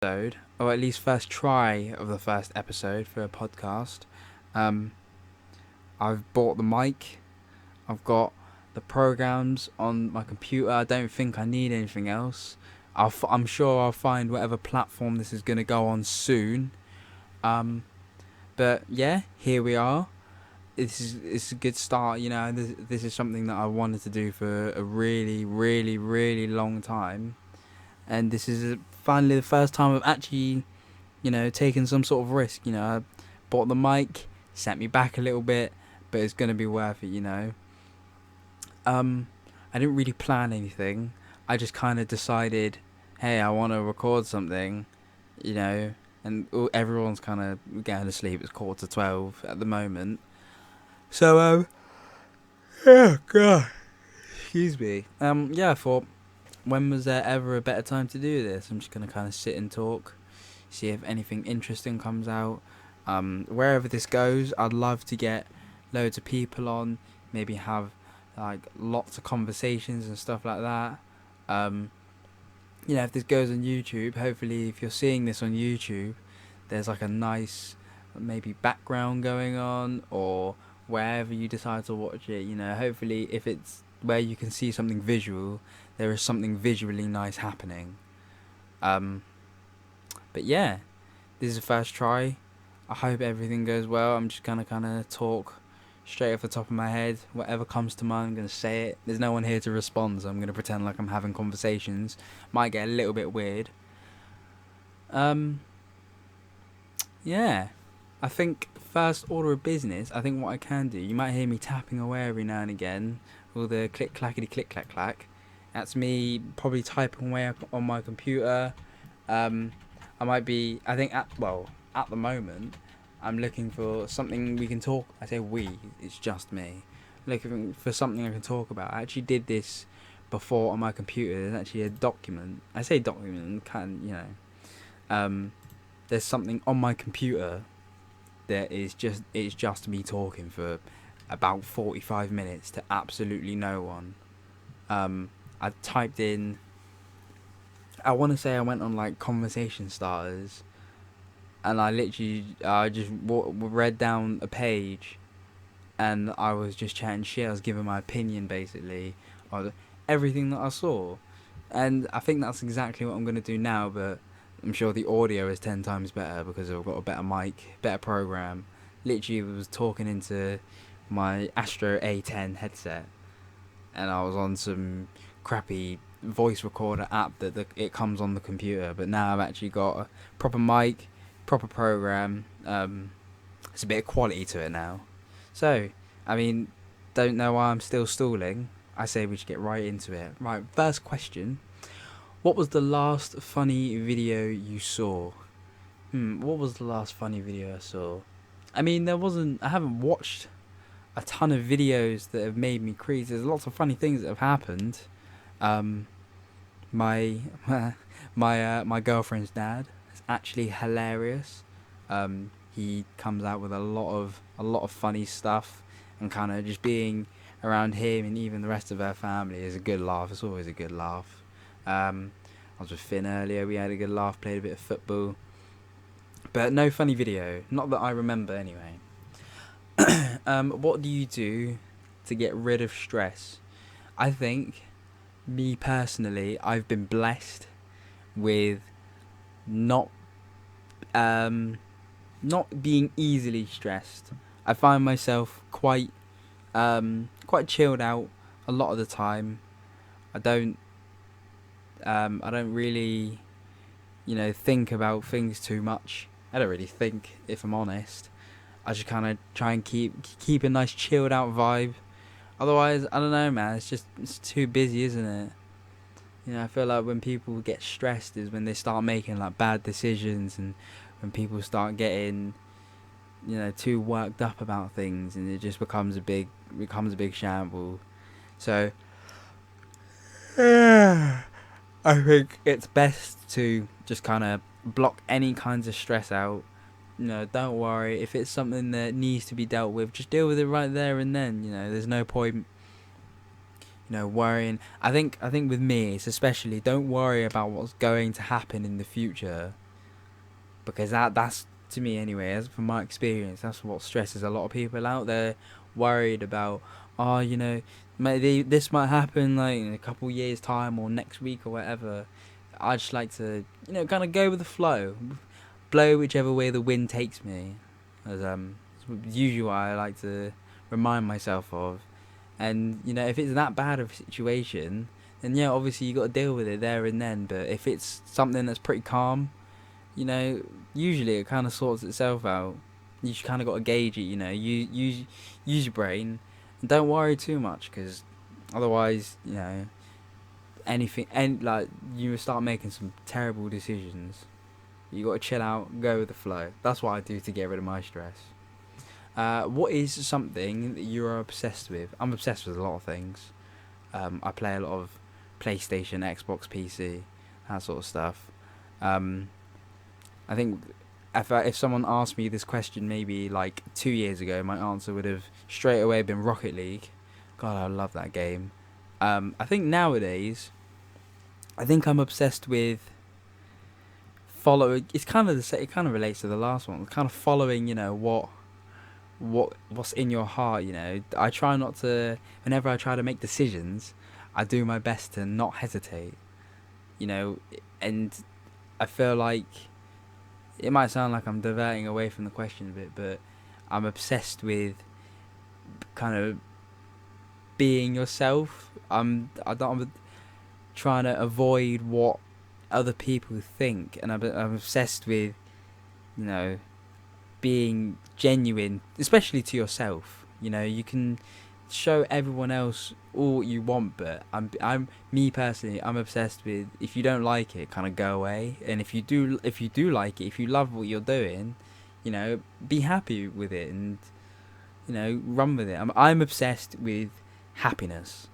Episode, or at least first try of the first episode for a podcast. Um, I've bought the mic. I've got the programs on my computer. I don't think I need anything else. I'm sure I'll find whatever platform this is gonna go on soon. Um, but yeah, here we are. It's a good start. This is something that I wanted to do for a really, really, really long time, and this is finally the first time I've actually taking some sort of risk. I bought the mic, set me back a little bit, but it's gonna be worth it. Um, I didn't really plan anything. I just kind of decided, hey, I want to record something, you know, and everyone's kind of going to sleep. It's 11:45 at the moment. So, oh god, excuse me. Yeah, I thought, when was there ever a better time to do this? I'm just gonna kind of sit and talk, see if anything interesting comes out. Wherever this goes, I'd love to get loads of people on, maybe have like lots of conversations and stuff like that. Um, if this goes on YouTube, hopefully if you're seeing this on YouTube, there's like a nice maybe background going on, or wherever you decide to watch it, hopefully if it's where you can see something visual, there is something visually nice happening. Um, but yeah, this is the first try. I hope everything goes well. I'm just gonna kind of talk straight off the top of my head. Whatever comes to mind, I'm gonna say it. There's no one here to respond, so I'm gonna pretend like I'm having conversations. Might get a little bit weird. Um, yeah. I think first order of business. I think what I can do. You might hear me tapping away every now and again. All the click clackety click clack clack. That's me probably typing away on my computer. I might be. I think at the moment, I'm looking for something we can talk. I say we. It's just me. Looking for something I can talk about. I actually did this before on my computer. There's actually a document. I say document. There's something on my computer that is just me talking for about 45 minutes to absolutely no one. I typed in. I want to say I went on like conversation starters, and I just read down a page, and I was just chatting shit. I was giving my opinion basically on everything that I saw, and I think that's exactly what I'm gonna do now. But I'm sure the audio is 10 times better because I've got a better mic, better program. Literally was talking into my Astro A10 headset, and I was on some crappy voice recorder app that it comes on the computer. But now I've actually got a proper mic, proper program. It's a bit of quality to it now. So, I mean, don't know why I'm still stalling. I say we should get right into it. Right, first question. What was the last funny video you saw? What was the last funny video I saw? I mean, I haven't watched a ton of videos that have made me crease. There's lots of funny things that have happened. My my girlfriend's dad is actually hilarious. He comes out with a lot of funny stuff, and kind of just being around him and even the rest of her family is a good laugh. It's always a good laugh. I was with Finn earlier. We had a good laugh, played a bit of football, but no funny video. Not that I remember, anyway. What do you do to get rid of stress? I think, me personally, I've been blessed with not not being easily stressed. I find myself quite chilled out a lot of the time. I don't really think about things too much. I don't really think, if I'm honest. I just kind of try and keep a nice chilled out vibe. Otherwise, I don't know, man. It's too busy, isn't it? I feel like when people get stressed is when they start making like bad decisions, and when people start getting too worked up about things, and it just becomes a big shamble. So I think it's best to just kind of block any kinds of stress out. Don't worry. If it's something that needs to be dealt with, just deal with it right there and then. There's no point, worrying. I think with me, it's especially, don't worry about what's going to happen in the future. because that's to me anyway. As from my experience, that's what stresses a lot of people out. They're worried about, oh, maybe this might happen like in a couple years time or next week or whatever. I just like to kind of go with the flow, blow whichever way the wind takes me, as usually what I like to remind myself of. And if it's that bad of a situation, then obviously you got to deal with it there and then. But if it's something that's pretty calm, usually it kind of sorts itself out. You just kind of got to gauge it. Use your brain, and don't worry too much, because otherwise, you start making some terrible decisions. You got to chill out, go with the flow. That's what I do to get rid of my stress. What is something that you are obsessed with? I'm obsessed with a lot of things. I play a lot of PlayStation, Xbox, PC, that sort of stuff. I think if someone asked me this question maybe like 2 years ago, my answer would have straight away been Rocket League. God, I love that game. I think nowadays, I'm obsessed with following. It's kind of it kind of relates to the last one. Kind of following, what's in your heart. I try not to. Whenever I try to make decisions, I do my best to not hesitate. And I feel like it might sound like I'm diverting away from the question a bit, but I'm obsessed with kind of being yourself. I'm trying to avoid what other people think, and I'm obsessed with being genuine, especially to yourself. You can show everyone else all you want, but I'm me personally, I'm obsessed with, if you don't like it, kind of go away, and if you do like it, if you love what you're doing, be happy with it, and run with it. I'm obsessed with happiness,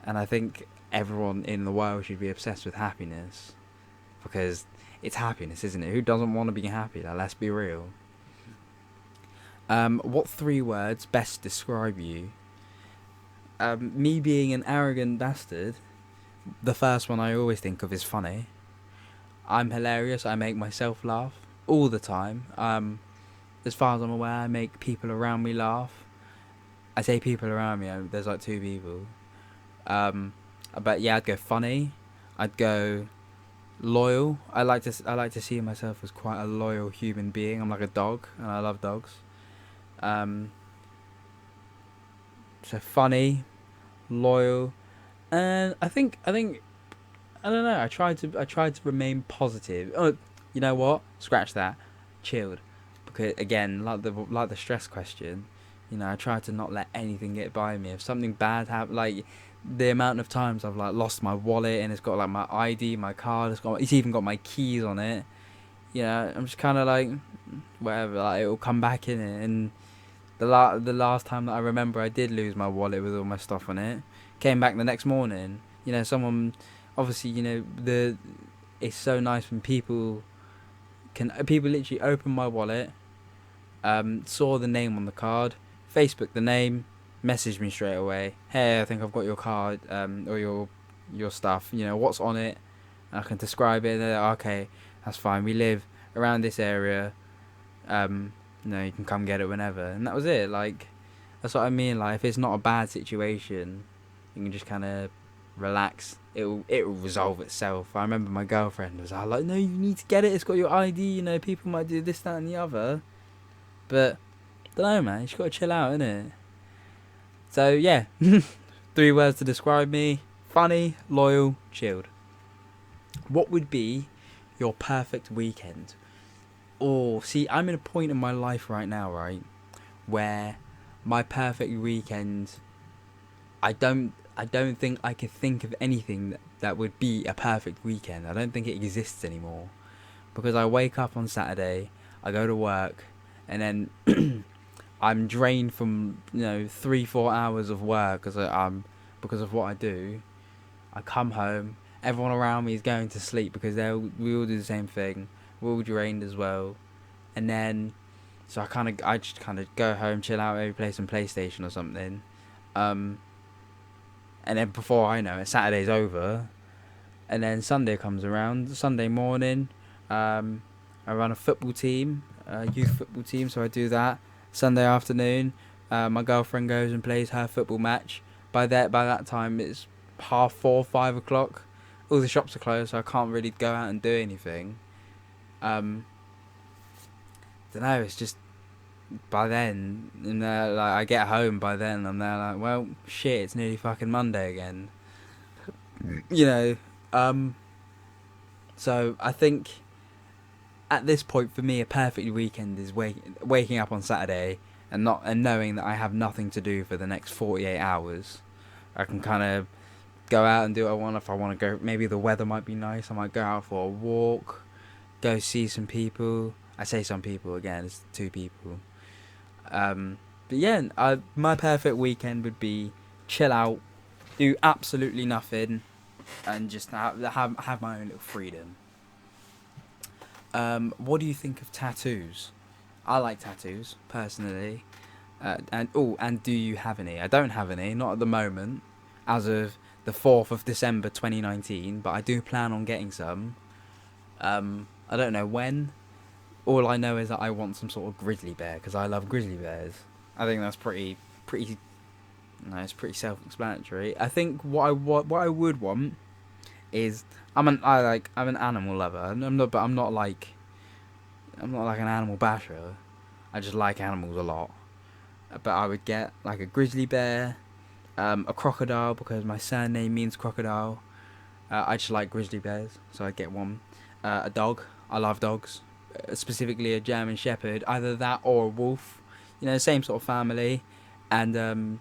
and I think everyone in the world should be obsessed with happiness, because it's happiness, isn't it? Who doesn't want to be happy? Like, let's be real. What 3 words best describe you? Me being an arrogant bastard, the first one I always think of is funny. I'm hilarious. I make myself laugh all the time. As far as I'm aware, I make people around me laugh. I say people around me, there's like 2 people. But yeah, I'd go funny. I'd go loyal. I like to see myself as quite a loyal human being. I'm like a dog, and I love dogs. So funny, loyal, and I think I don't know. I tried to remain positive. Oh, you know what? Scratch that. Chilled, because again, like the stress question, I try to not let anything get by me. If something bad happens, like the amount of times I've like lost my wallet and it's got like my ID, my card, it's even got my keys on it. I'm just kind of like, whatever. Like, it will come back in it. And the last time that I remember, I did lose my wallet with all my stuff on it. Came back the next morning. Someone, obviously, it's so nice when people literally open my wallet, saw the name on the card, Facebook the name, messaged me straight away. Hey, I think I've got your card, or your stuff. What's on it? And I can describe it. They're like, okay, that's fine. We live around this area. You can come get it whenever. And that was it. Like, that's what I mean. Like, if it's not a bad situation, you can just kind of relax. It'll resolve itself. I remember my girlfriend was like, no, you need to get it. It's got your ID. People might do this, that, and the other. But, don't know, man. You just got to chill out, innit? So, yeah. 3 words to describe me. Funny, loyal, chilled. What would be your perfect weekend? Oh, see, I'm in a point in my life right now, right, where my perfect weekend, I don't think I could think of anything that would be a perfect weekend. I don't think it exists anymore, because I wake up on Saturday, I go to work, and then I'm drained from 3-4 hours of work because of what I do. I come home, everyone around me is going to sleep because we all do the same thing. We're all drained as well, and then so I just go home, chill out, maybe play some PlayStation or something, and then before I know it, Saturday's over, and then Sunday comes around. Sunday morning, I run a football team, a youth football team, so I do that. Sunday afternoon, my girlfriend goes and plays her football match. By that time, it's 4:30, 5 o'clock. All the shops are closed, so I can't really go out and do anything. Don't know. It's just by then, like I get home by then, I'm there like, well, shit, it's nearly fucking Monday again. You know. So I think at this point for me, a perfect weekend is waking up on Saturday and knowing that I have nothing to do for the next 48 hours. I can kind of go out and do what I want. If I want to go, maybe the weather might be nice. I might go out for a walk, go see some people. I say some people again, it's 2 people. But yeah, my perfect weekend would be chill out, do absolutely nothing, and just have my own little freedom. What do you think of tattoos? I like tattoos personally. And do you have any? I don't have any, not at the moment, as of the 4th of December 2019. But I do plan on getting some. I don't know when. All I know is that I want some sort of grizzly bear because I love grizzly bears. I think that's pretty. No, it's pretty self-explanatory. I think what I would want is I'm an animal lover. I'm not like an animal basher. I just like animals a lot. But I would get like a grizzly bear, a crocodile because my surname means crocodile. I just like grizzly bears, so I'd get one. A dog. I love dogs, specifically a German Shepherd. Either that or a wolf. You know, same sort of family. And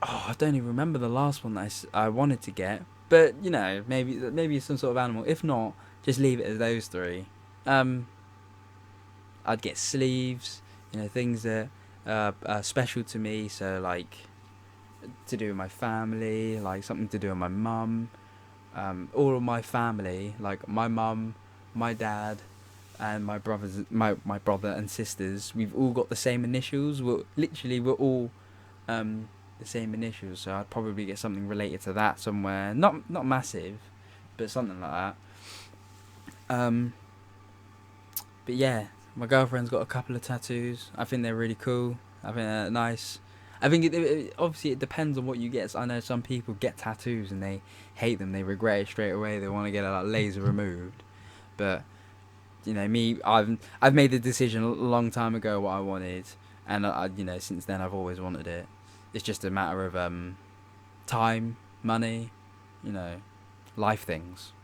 I don't even remember the last one that I wanted to get. But you know, maybe some sort of animal. If not, just leave it as those 3. I'd get sleeves. You know, things that are special to me. So like to do with my family, like something to do with my mum. All of my family, like my mum, my dad, and my brother and sisters. We've all got the same initials. We're all the same initials, so I'd probably get something related to that somewhere. Not massive, but something like that. But yeah, my girlfriend's got a couple of tattoos. I think they're really cool. I think they're nice. I think obviously it depends on what you get. So I know some people get tattoos and they hate them. They regret it straight away. They want to get it like laser removed. But you know me, I've made the decision a long time ago what I wanted, and since then I've always wanted it. It's just a matter of time, money, life things.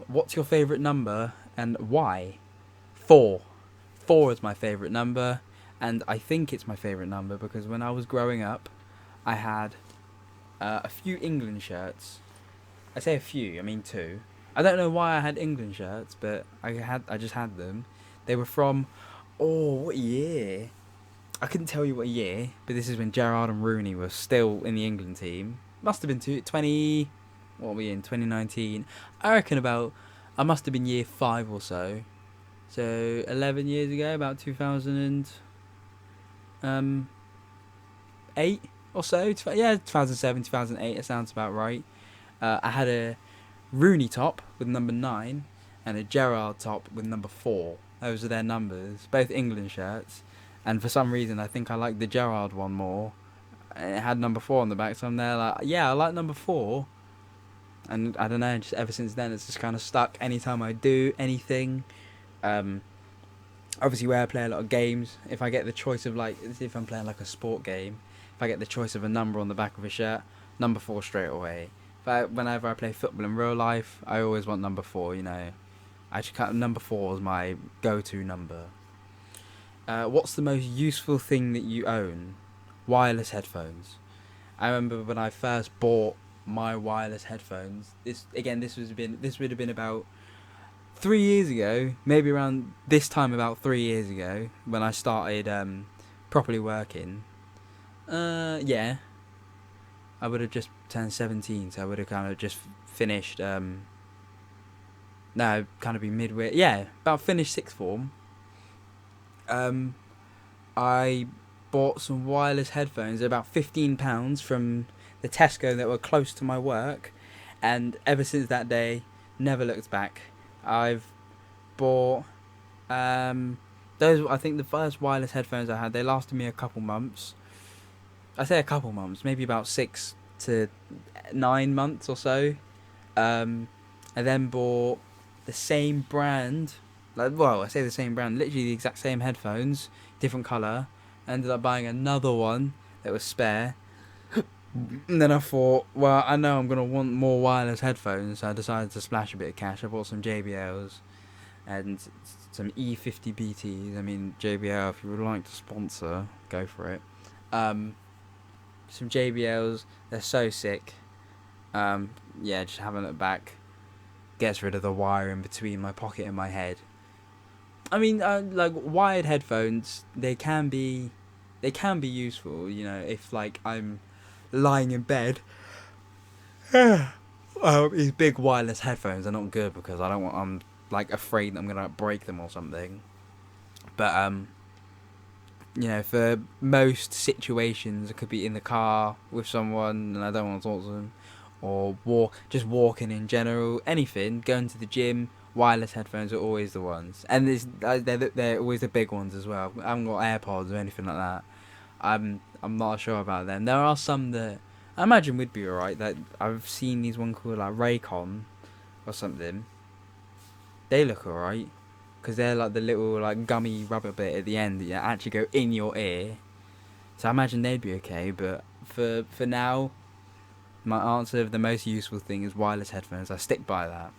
What's your favourite number and why? 4. 4 is my favourite number, and I think it's my favourite number because when I was growing up, I had a few England shirts. I say a few, I mean 2. I don't know why I had England shirts, but I just had them. They were from, what year? I couldn't tell you what year, but this is when Gerrard and Rooney were still in the England team. Must have been 2019. I reckon I must have been year 5 or so. So 11 years ago, about 2008 or so. 2007, 2008. It sounds about right. I had a Rooney top with number 9 and a Gerrard top with number 4. Those are their numbers, both England shirts. And for some reason, I think I like the Gerrard one more. It had number 4 on the back, so I'm there like, yeah, I like number 4. And I don't know, just ever since then, it's just kind of stuck. Anytime I do anything, obviously where I play a lot of games, if I get the choice of if I'm playing like a sport game, if I get the choice of a number on the back of a shirt, number 4 straight away. Whenever I play football in real life, I always want number 4. Number 4 is my go-to number. What's the most useful thing that you own? Wireless headphones. I remember when I first bought my wireless headphones. This would have been about 3 years ago, maybe around this time about 3 years ago when I started properly working. I would have just turned 17, so I would have kind of just finished. Kind of be midway. Yeah, about finished 6th form. I bought some wireless headphones at about £15 from the Tesco that were close to my work, and ever since that day, never looked back. I've bought those. I think the first wireless headphones I had, they lasted me a couple months. I say a couple months, maybe about 6 to 9 months or so. I then bought the same brand, I say the same brand, literally the exact same headphones, different colour. I ended up buying another one that was spare. And then I thought, well, I know I'm going to want more wireless headphones, so I decided to splash a bit of cash. I bought some JBLs and some E50BTs. I mean, JBL, if you would like to sponsor, go for it. Some JBLs, they're so sick. Just having it back gets rid of the wire in between my pocket and my head. I mean, like wired headphones, they can be useful. You know, if like I'm lying in bed. These big wireless headphones are not good because I'm like afraid that I'm gonna break them or something. But you know, for most situations, it could be in the car with someone and I don't want to talk to them, or just walking in general, anything, going to the gym. Wireless headphones are always the ones, and they're always the big ones as well. I haven't got AirPods or anything like that. I'm not sure about them. There are some that I imagine would be alright. That I've seen these one called like Raycon or something. They look alright because they're like the little like gummy rubber bit at the end that you actually go in your ear. So I imagine they'd be okay. But for now, my answer of the most useful thing is wireless headphones. I stick by that.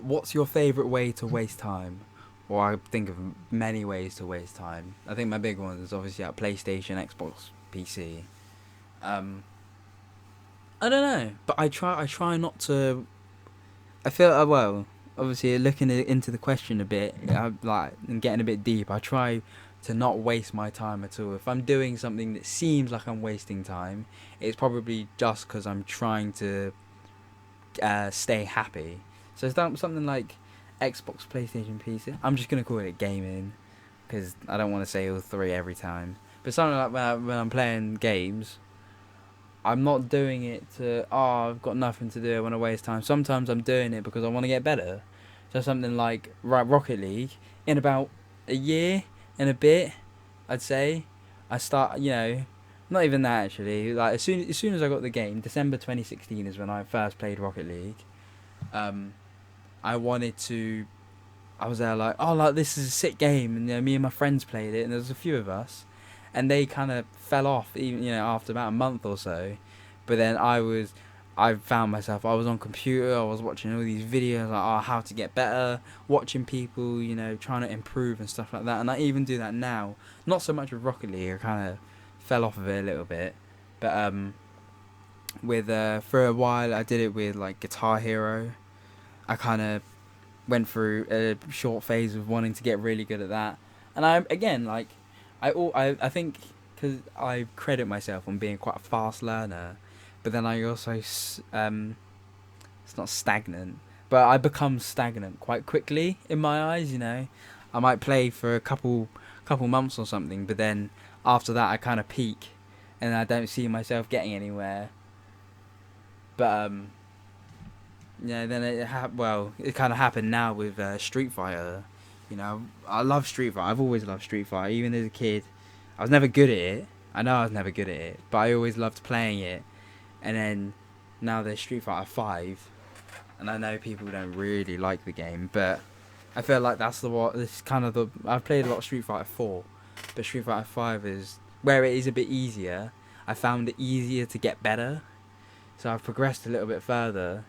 What's your favourite way to waste time? Well, I think of many ways to waste time. I think my big one is obviously at PlayStation, Xbox, PC. I don't know, but I try not to. I feel well. Obviously, looking into the question a bit, and getting a bit deep. I try to not waste my time at all. If I'm doing something that seems like I'm wasting time, it's probably just because I'm trying to stay happy. So it's something like Xbox, PlayStation, PC. I'm just gonna call it gaming because I don't want to say all three every time. But something like when I'm playing games, I'm not doing it to I've got nothing to do, I want to waste time. Sometimes I'm doing it because I want to get better. So something like Rocket League, in about a year and a bit, I'd say I start. Not even that actually. Like as soon as I got the game, December 2016 is when I first played Rocket League. I wanted to. I was there like, this is a sick game, and me and my friends played it, and there was a few of us, and they kind of fell off even after about a month or so. But then I found myself, I was on computer, I was watching all these videos like how to get better, watching people trying to improve and stuff like that, and I even do that now. Not so much with Rocket League, I kind of fell off of it a little bit, but with for a while I did it with like Guitar Hero. I kind of went through a short phase of wanting to get really good at that, and I think because I credit myself on being quite a fast learner, but then I also it's not stagnant, but I become stagnant quite quickly in my eyes. I might play for a couple months or something, but then after that I kind of peak, and I don't see myself getting anywhere. But then it kind of happened now with Street Fighter. I love Street Fighter. I've always loved Street Fighter. Even as a kid, I was never good at it. I know I was never good at it, but I always loved playing it. And then now there's Street Fighter 5, and I know people don't really like the game, but I feel like I've played a lot of Street Fighter 4, but Street Fighter 5 is where it is a bit easier. I found it easier to get better, so I've progressed a little bit further.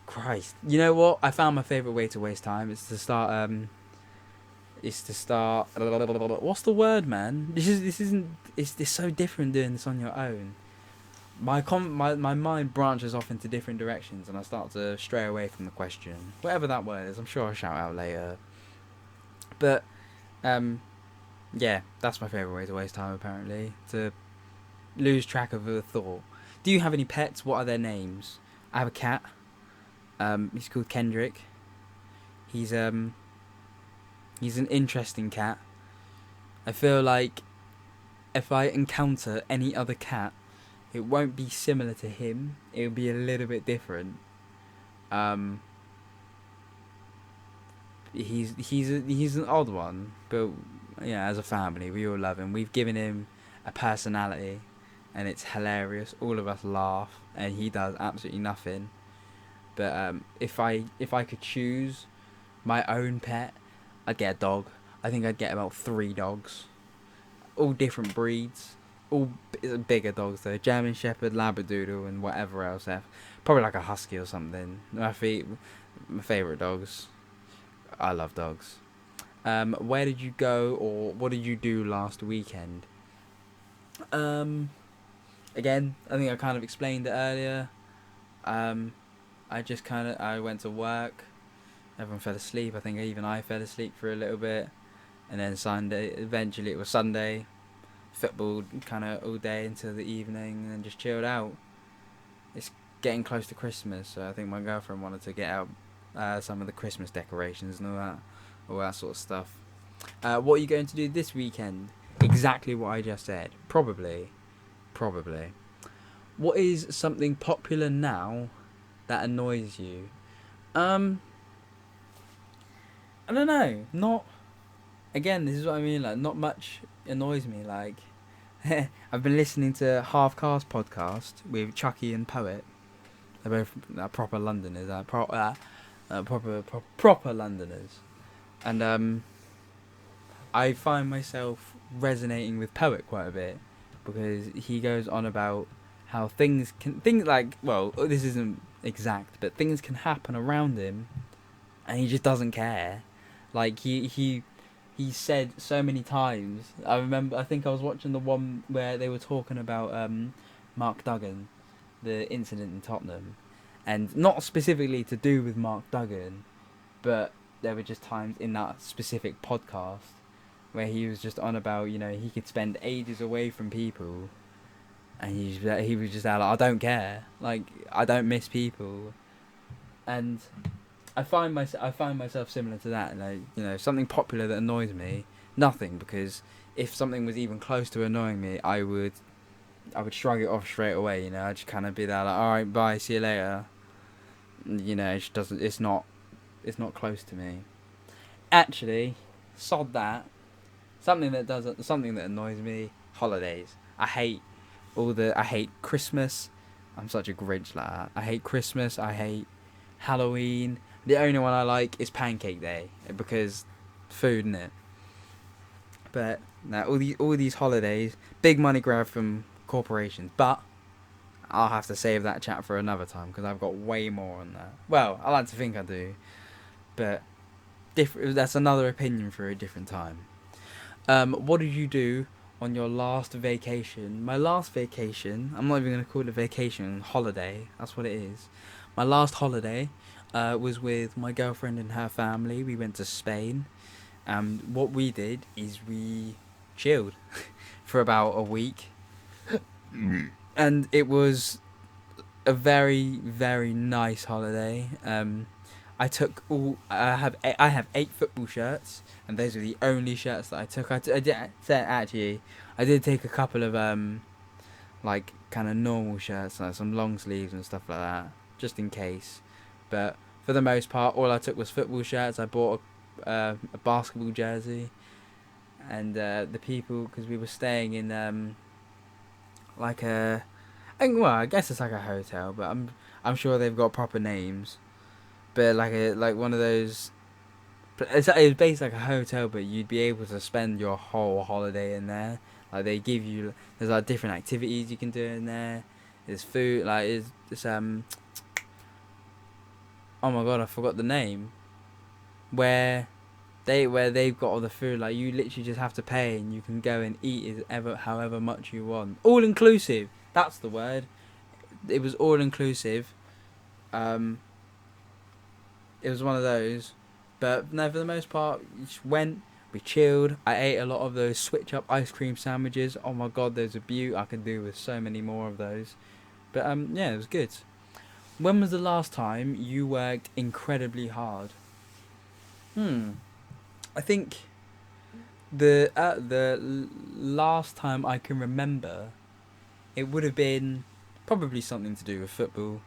Christ, you know what? I found my favourite way to waste time. It's to start. What's the word, man? This isn't. It's so different doing this on your own. My mind branches off into different directions, and I start to stray away from the question. Whatever that word is, I'm sure I'll shout out later. But, that's my favourite way to waste time. Apparently, to lose track of a thought. Do you have any pets? What are their names? I have a cat. He's called Kendrick. He's an interesting cat. I feel like if I encounter any other cat, it won't be similar to him. It'll be a little bit different. he's an odd one, but yeah, as a family, we all love him. We've given him a personality, and it's hilarious. All of us laugh, and he does absolutely nothing. But if I could choose my own pet, I'd get a dog. I think I'd get about 3 dogs, all different breeds, all bigger dogs though. German Shepherd, Labradoodle, and whatever else. Probably like a husky or something. My favourite dogs. I love dogs. Where did you go, or what did you do last weekend? Again, I think I kind of explained it earlier. I went to work. Everyone fell asleep. I think even I fell asleep for a little bit, and then eventually it was Sunday. Football kind of all day until the evening, and then just chilled out. It's getting close to Christmas, so I think my girlfriend wanted to get out some of the Christmas decorations and all that sort of stuff. What are you going to do this weekend? Exactly what I just said. Probably. What is something popular now that annoys you? I don't know. Not. Again, this is what I mean. Like, not much annoys me. Like, I've been listening to Half Cast podcast with Chucky and Poet. They're both proper Londoners. Proper Londoners. And I find myself resonating with Poet quite a bit, because he goes on about how things like, well, this isn't exact, but things can happen around him, and he just doesn't care. Like he said so many times. I think I was watching the one where they were talking about Mark Duggan, the incident in Tottenham, and not specifically to do with Mark Duggan, but there were just times in that specific podcast where he was just on about, he could spend ages away from people, and he was just like, I don't care, like, I don't miss people. And I find myself similar to that. Like, something popular that annoys me, nothing, because if something was even close to annoying me, I would shrug it off straight away. I'd just kind of be there like, all right, bye, see you later. It's not close to me. Actually, sod that. Something that annoys me: holidays. I hate Christmas. I'm such a Grinch like that. I hate Christmas. I hate Halloween. The only one I like is Pancake Day, because food, innit? But now all these holidays, big money grab from corporations. But I'll have to save that chat for another time, because I've got way more on that. Well, I like to think I do, but that's another opinion for a different time. What did you do on your last vacation? My last vacation, I'm not even going to call it a vacation, holiday, that's what it is. My last holiday was with my girlfriend and her family. We went to Spain, and what we did is we chilled for about a week, and it was a very, very nice holiday. I have 8 football shirts, and those are the only shirts that I took. I did take a couple of like kind of normal shirts, like some long sleeves and stuff like that, just in case. But for the most part, all I took was football shirts. I bought a basketball jersey, and the people, because we were staying in like I guess it's like a hotel, but I'm sure they've got proper names. But like one of those, it was basically like a hotel, but you'd be able to spend your whole holiday in there. Like, they give you, there's like different activities you can do in there. There's food, like it's oh my god, I forgot the name. Where they've got all the food, like, you literally just have to pay and you can go and eat however much you want. All inclusive. That's the word. It was all inclusive. It was one of those, but no, for the most part, we just went, we chilled. I ate a lot of those switch up ice cream sandwiches. Oh my god, there's a beaut. I could do with so many more of those. But yeah, it was good. When was the last time you worked incredibly hard? I think the last time I can remember, it would have been probably something to do with football.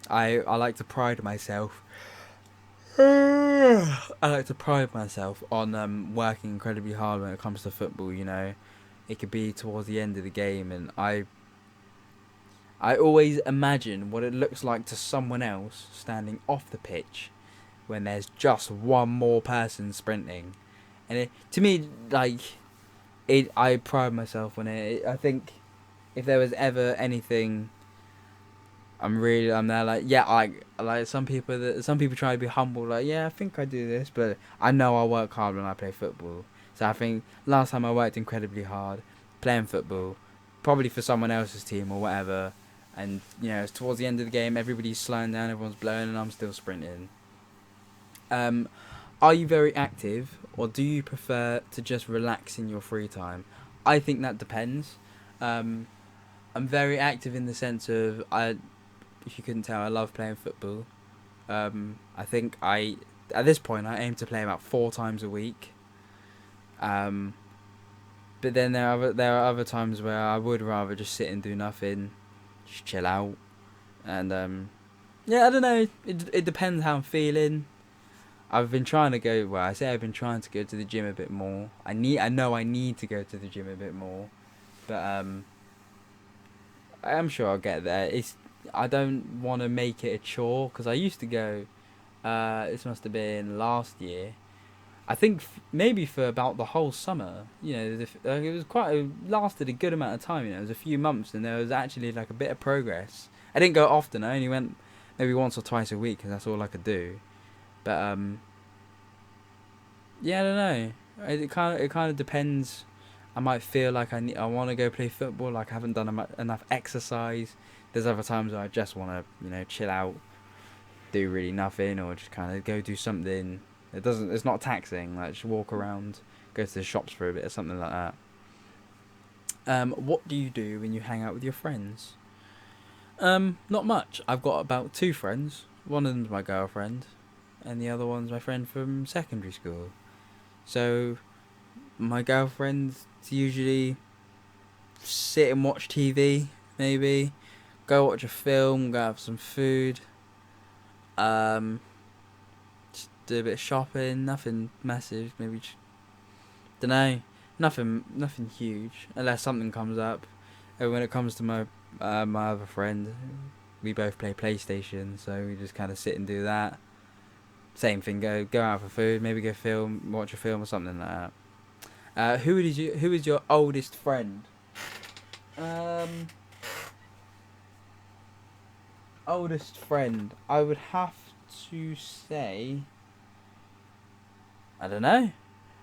I like to pride myself I like to pride myself on working incredibly hard when it comes to football. It could be towards the end of the game, and I always imagine what it looks like to someone else standing off the pitch when there's just one more person sprinting, and to me, I pride myself on it. I think if there was ever anything, I'm there like some people try to be humble, like, yeah, I think I do this, but I know I work hard when I play football. So I think last time I worked incredibly hard playing football, probably for someone else's team or whatever, and it's towards the end of the game, everybody's slowing down, everyone's blowing, and I'm still sprinting. Are you very active, or do you prefer to just relax in your free time? I think that depends. I'm very active in the sense of, if you couldn't tell, I love playing football. I think at this point, I aim to play about 4 times a week. But then there are other times where I would rather just sit and do nothing, just chill out, and I don't know. It depends how I'm feeling. I've been trying to go. Well, I've been trying to go to the gym a bit more. I know I need to go to the gym a bit more, but I'm sure I'll get there. I don't want to make it a chore, because I used to go. This must have been last year. I think maybe for about the whole summer. It was lasted a good amount of time. It was a few months, and there was actually like a bit of progress. I didn't go often. I only went maybe once or twice a week, because that's all I could do. But I don't know. It kind of depends. I might feel like I want to go play football. Like I haven't done enough exercise. There's other times where I just want to chill out, do really nothing, or just kind of go do something. It's not taxing. Like just walk around, go to the shops for a bit or something like that. What do you do when you hang out with your friends? Not much. I've got about 2 friends. One of them's my girlfriend, and the other one's my friend from secondary school. So my girlfriend's usually sit and watch TV, maybe go watch a film, go have some food, just do a bit of shopping, nothing massive, maybe don't know, nothing huge, unless something comes up. And when it comes to my other friend, we both play PlayStation, so we just kind of sit and do that. Same thing, go out for food, maybe watch a film or something like that. Who is your oldest friend? Oldest friend, I would have to say, I don't know.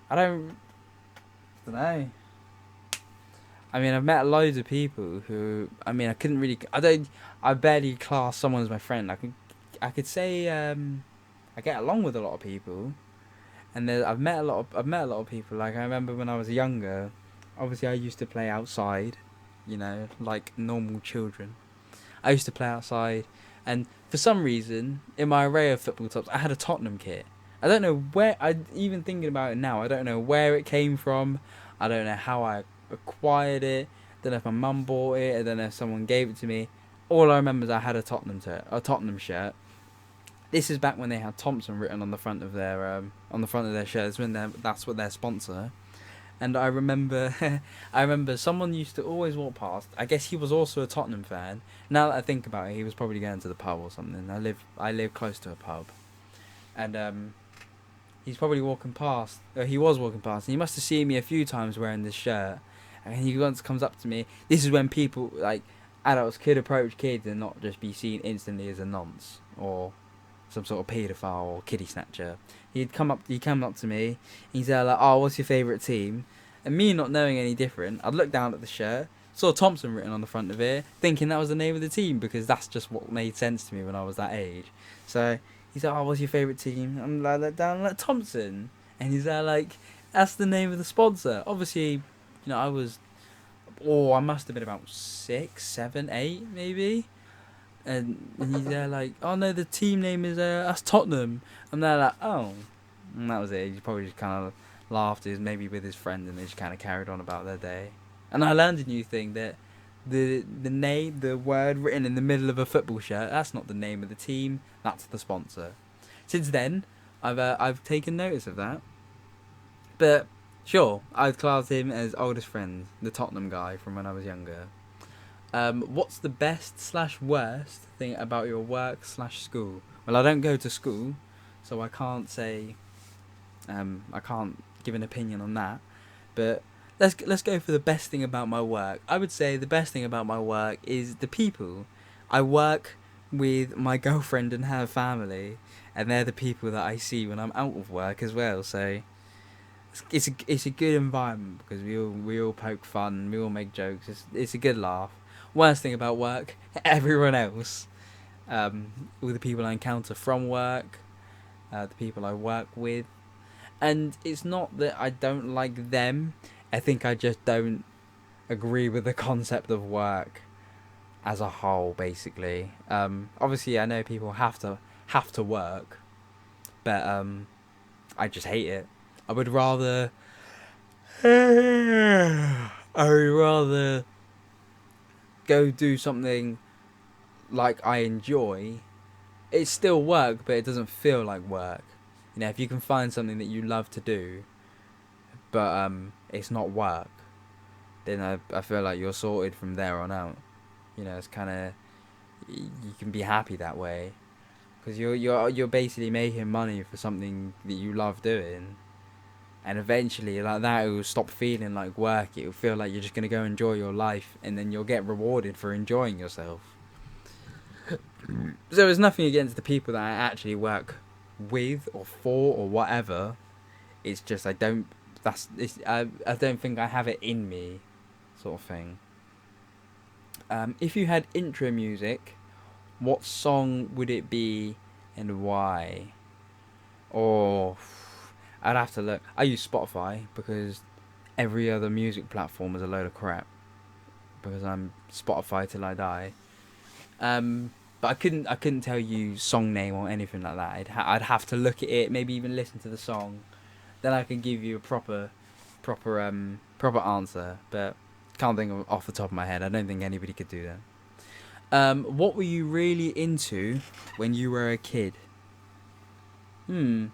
I don't know. I mean, I've met loads of people who, I barely class someone as my friend. I could say, I get along with a lot of people, and I've met a lot of people. Like I remember when I was younger, obviously I used to play outside, like normal children. I used to play outside, and for some reason, in my array of football tops, I had a Tottenham kit. I don't know where. Even thinking about it now, I don't know where it came from. I don't know how I acquired it. I don't know if my mum bought it. I don't know if someone gave it to me. All I remember is I had a Tottenham shirt. This is back when they had Thompson written on the front of their shirts. That's what their sponsor. And I remember, someone used to always walk past. I guess he was also a Tottenham fan. Now that I think about it, he was probably going to the pub or something. I live close to a pub, and he's probably walking past. He was walking past, and he must have seen me a few times wearing this shirt. And he once comes up to me. This is when people, like adults, could approach kids and not just be seen instantly as a nonce or some sort of paedophile or kiddie snatcher. He came up to me. He's like, "Oh, what's your favourite team?" And me not knowing any different, I'd look down at the shirt, saw Thompson written on the front of it, thinking that was the name of the team, because that's just what made sense to me when I was that age. So he's like, "Oh, what's your favourite team?" I'm like, look down, like, Thompson. And he's like, "That's the name of the sponsor." Obviously, I must have been about 6, 7, 8, maybe. And he's there like, "Oh no, the team name is that's Tottenham." I'm there like, "Oh," and that was it. He probably just kind of laughed, maybe with his friend, and they just kind of carried on about their day. And I learned a new thing, that the name, the word written in the middle of a football shirt, that's not the name of the team, that's the sponsor. Since then, I've taken notice of that. But sure, I'd class him as oldest friend, the Tottenham guy from when I was younger. What's the best/worst thing about your work/school? Well, I don't go to school, so I can't say. I can't give an opinion on that. But let's go for the best thing about my work. I would say the best thing about my work is the people. I work with my girlfriend and her family, and they're the people that I see when I'm out of work as well. So it's a good environment because we all poke fun, we all make jokes. It's a good laugh. Worst thing about work, everyone else. All the people I encounter from work, the people I work with, and it's not that I don't like them. I think I just don't agree with the concept of work as a whole. Basically, obviously I know people have to work, but I just hate it. I would rather go do something like I enjoy. It's still work, but it doesn't feel like work. You know, if you can find something that you love to do, but it's not work, then I feel like you're sorted from there on out. You know, it's kind of, you can be happy that way, because you're basically making money for something that you love doing. And eventually, like that, it will stop feeling like work. It will feel like you're just gonna go enjoy your life, and then you'll get rewarded for enjoying yourself. So there's nothing against the people that I actually work with or for or whatever. It's just I don't. I don't think I have it in me, sort of thing. If you had intro music, what song would it be, and why? Or I'd have to look. I use Spotify because every other music platform is a load of crap. Because I'm Spotify till I die. But I couldn't tell you song name or anything like that. I'd have to look at it, maybe even listen to the song, then I can give you a proper answer. But can't think of off the top of my head. I don't think anybody could do that. What were you really into when you were a kid? You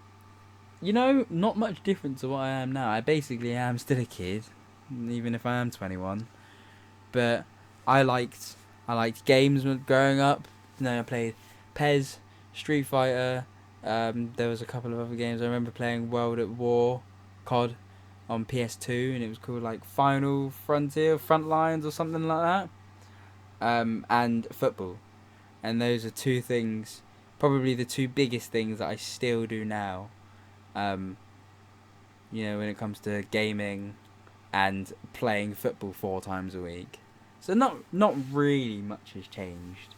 know, not much different to what I am now. I basically am still a kid, even if I am 21. But I liked games growing up. You know, I played Pez, Street Fighter. There was a couple of other games. I remember playing World at War, COD, on PS2, and it was called like Final Frontier, Frontlines, or something like that. And football, and those are two things, probably the two biggest things that I still do now. You know, when it comes to gaming and playing football 4 times a week. So not really much has changed.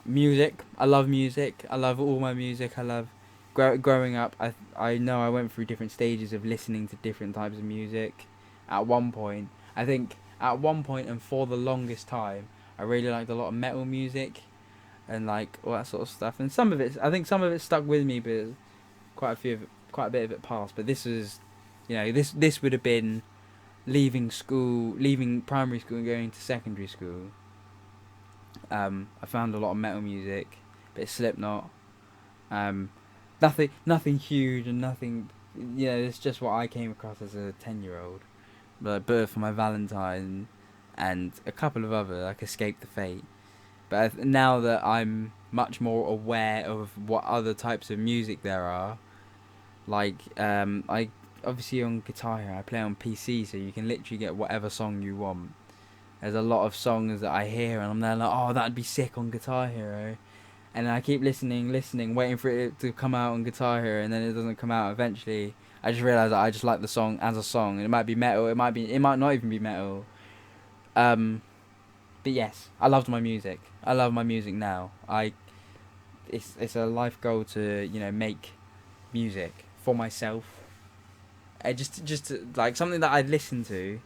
Music. I love music. I love all my music. I love growing up. I know I went through different stages of listening to different types of music. At one point, and for the longest time, I really liked a lot of metal music, and like all that sort of stuff. And I think some of it stuck with me, but quite a bit of it passed. But this was, you know, this would have been leaving primary school and going to secondary school. I found a lot of metal music, a bit of Slipknot. Nothing huge and nothing. You know, it's just what I came across as a 10-year-old. Like Birth for My Valentine, and a couple of other like Escape the Fate. But now that I'm much more aware of what other types of music there are, like I obviously on Guitar Hero I play on PC, so you can literally get whatever song you want. There's a lot of songs that I hear and I'm there like, oh, that'd be sick on Guitar Hero, and I keep listening, waiting for it to come out on Guitar Hero, and then it doesn't come out. Eventually, I just realise that I just like the song as a song, and it might be metal, it might not even be metal. But yes, I loved my music. I love my music now. It's a life goal to, you know, make music for myself. Just like something that I'd listen to,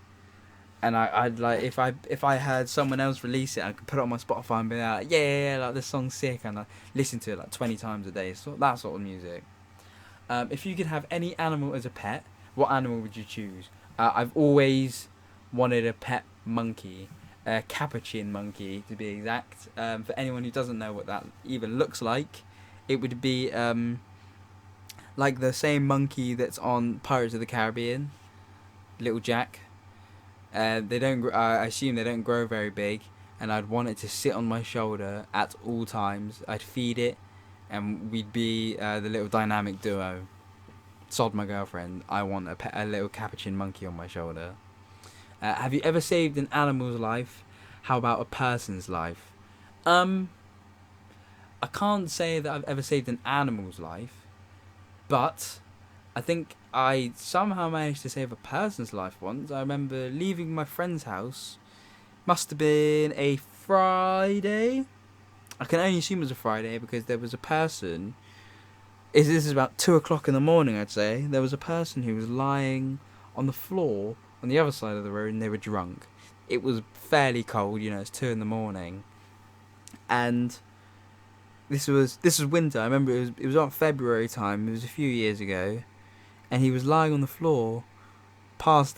and I'd like if I heard someone else release it, I could put it on my Spotify and be like, yeah, like this song's sick, and I listen to it like 20 times a day. So that sort of music. If you could have any animal as a pet, what animal would you choose? I've always wanted a pet monkey. A capuchin monkey, to be exact. For anyone who doesn't know what that even looks like, it would be like the same monkey that's on Pirates of the Caribbean, Little Jack. They don't. I assume they don't grow very big, and I'd want it to sit on my shoulder at all times. I'd feed it, and we'd be the little dynamic duo. Sod my girlfriend. I want a little capuchin monkey on my shoulder. Have you ever saved an animal's life? How about a person's life? I can't say that I've ever saved an animal's life, but I think I somehow managed to save a person's life once. I remember leaving my friend's house. Must have been a Friday. I can only assume it was a Friday because there was a person. This is about 2 o'clock in the morning, I'd say. There was a person who was lying on the floor on the other side of the road, and they were drunk. It was fairly cold, it's 2 in the morning, and this was winter. I remember it was about February time. It was a few years ago, and he was lying on the floor, he was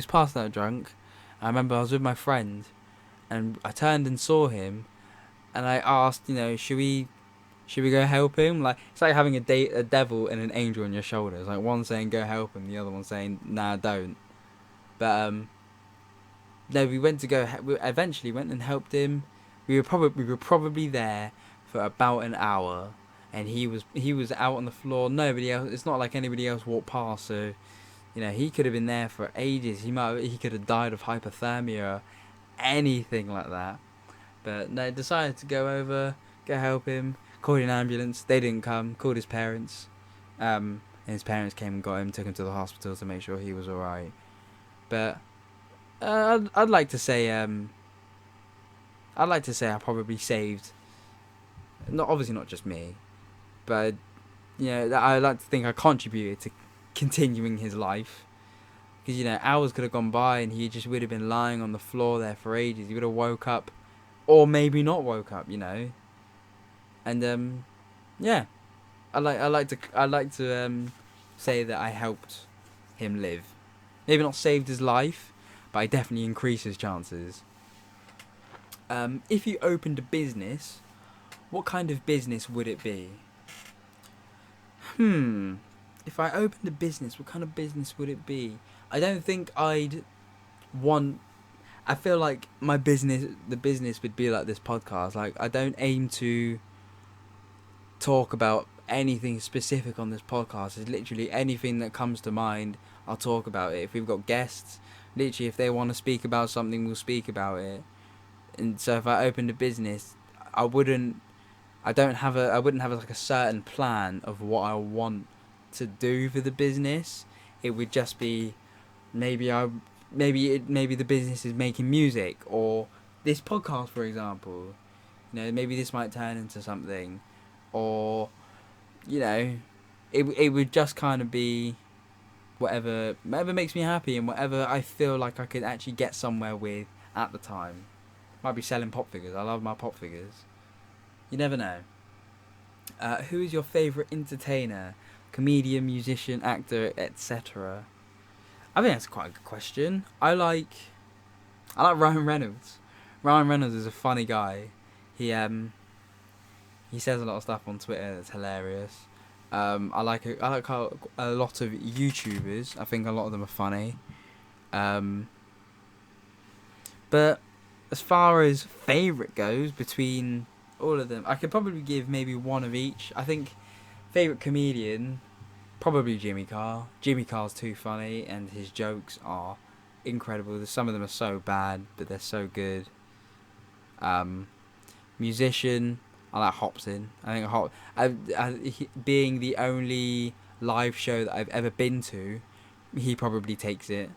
passed out drunk. I remember I was with my friend, and I turned and saw him, and I asked, should we go help him? Like, it's like having a devil and an angel on your shoulders. Like, one saying go help him, the other one saying nah, don't. But no, we eventually went and helped him. We were probably there for about an hour, and he was out on the floor. Nobody else. It's not like anybody else walked past, so he could have been there for ages. He could have died of hypothermia, anything like that. But no, decided to go over, go help him. Called an ambulance. They didn't come. Called his parents, and his parents came and got him, took him to the hospital to make sure he was alright. But I'd like to say I probably saved, obviously not just me, but I like to think I contributed to continuing his life, because hours could have gone by and he just would have been lying on the floor there for ages. He would have woke up, or maybe not woke up, and I like to say that I helped him live. Maybe not saved his life, but I definitely increased his chances. If you opened a business, what kind of business would it be? If I opened a business, what kind of business would it be? I don't think I'd want... I feel like the business would be like this podcast. Like, I don't aim to talk about anything specific on this podcast. It's literally anything that comes to mind, I'll talk about it. If we've got guests, literally if they want to speak about something, we'll speak about it. And so if I opened a business, I wouldn't have like a certain plan of what I want to do for the business. It would just be maybe the business is making music, or this podcast, for example. Maybe this might turn into something, or it would just kind of be whatever makes me happy and whatever I feel like I could actually get somewhere with at the time. Might be selling pop figures. I love my pop figures. You never know. Who is your favourite entertainer? Comedian, musician, actor, etc. I think that's quite a good question. I like Ryan Reynolds. Ryan Reynolds is a funny guy. He says a lot of stuff on Twitter that's hilarious. I like how a lot of YouTubers. I think a lot of them are funny. But as far as favourite goes, between all of them, I could probably give maybe one of each. I think favourite comedian, probably Jimmy Carr. Jimmy Carr's too funny, and his jokes are incredible. Some of them are so bad, but they're so good. Musician, I like Hopsin. I think being the only live show that I've ever been to, he probably takes it.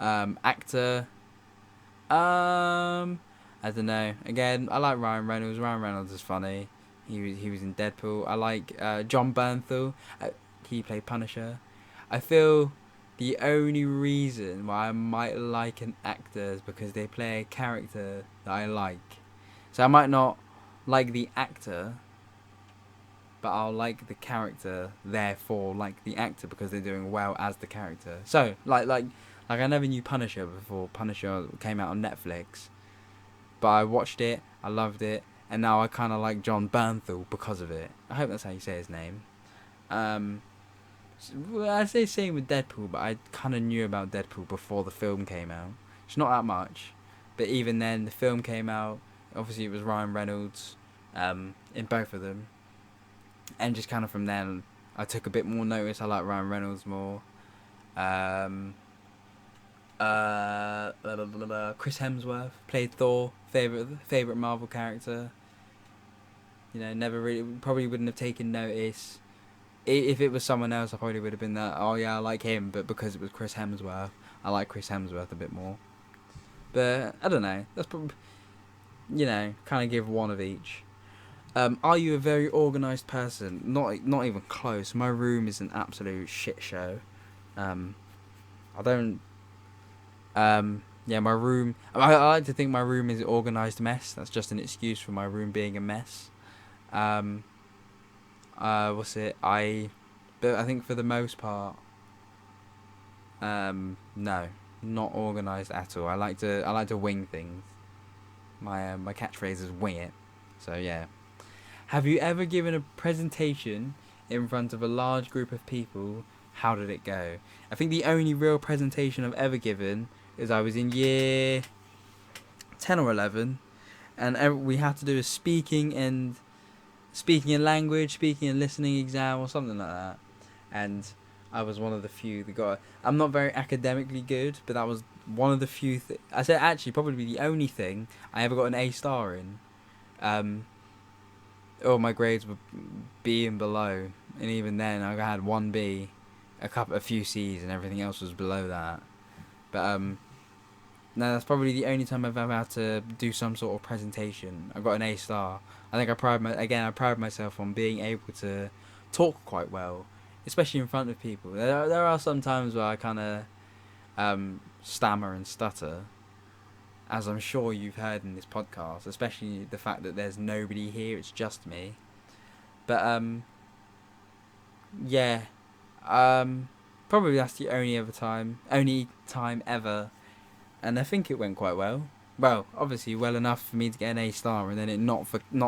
Actor, I don't know. Again, I like Ryan Reynolds. Ryan Reynolds is funny. He was in Deadpool. I like John Bernthal. He played Punisher. I feel the only reason why I might like an actor is because they play a character that I like. So I might not like the actor, but I'll like the character, therefore like the actor, because they're doing well as the character. So like I never knew Punisher before Punisher came out on Netflix, but I watched it, I loved it, and now I kind of like John Bernthal because of it. I hope that's how you say his name. Well, I say same with Deadpool, but I kind of knew about Deadpool before the film came out. It's not that much, but even then, the film came out. Obviously, it was Ryan Reynolds, in both of them, and just kind of from then, I took a bit more notice. I like Ryan Reynolds more. Chris Hemsworth played Thor, favorite Marvel character. You know, never really, probably wouldn't have taken notice. If it was someone else, I probably would have been that. Oh yeah, I like him, but because it was Chris Hemsworth, I like Chris Hemsworth a bit more. But I don't know. That's probably, kind of give one of each. Are you a very organised person? Not even close. My room is an absolute shit show. I don't. My room. I like to think my room is an organised mess. That's just an excuse for my room being a mess. But I think for the most part, no, not organised at all. I like to wing things. My catchphrase is wing it. So yeah. Have you ever given a presentation in front of a large group of people? How did it go? I think the only real presentation I've ever given is I was in year 10 or 11, and we had to do a speaking in language, speaking and listening exam or something like that. And I was one of the few that got. I'm not very academically good, but that was one of the few. I said actually probably the only thing I ever got an A star in. All my grades were B and below, and even then I had one B, a few C's, and everything else was below that. But no, that's probably the only time I've ever had to do some sort of presentation. I got an A star. I think I pride myself on being able to talk quite well, especially in front of people. There are some times where I kind of stammer and stutter, as I'm sure you've heard in this podcast, especially the fact that there's nobody here, it's just me. But probably that's the only time ever, and I think it went quite well. Well, obviously well enough for me to get an A star, and then it not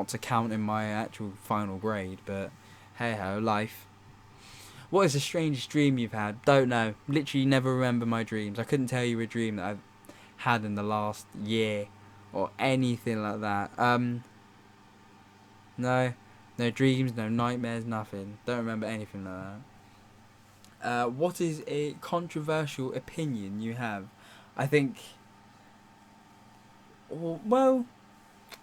to count in my actual final grade. But hey ho, life. What is the strangest dream you've had? Don't know. Literally never remember my dreams. I couldn't tell you a dream that I've had in the last year or anything like that. No dreams, no nightmares, nothing. Don't remember anything like that. What is a controversial opinion you have? I think. Well,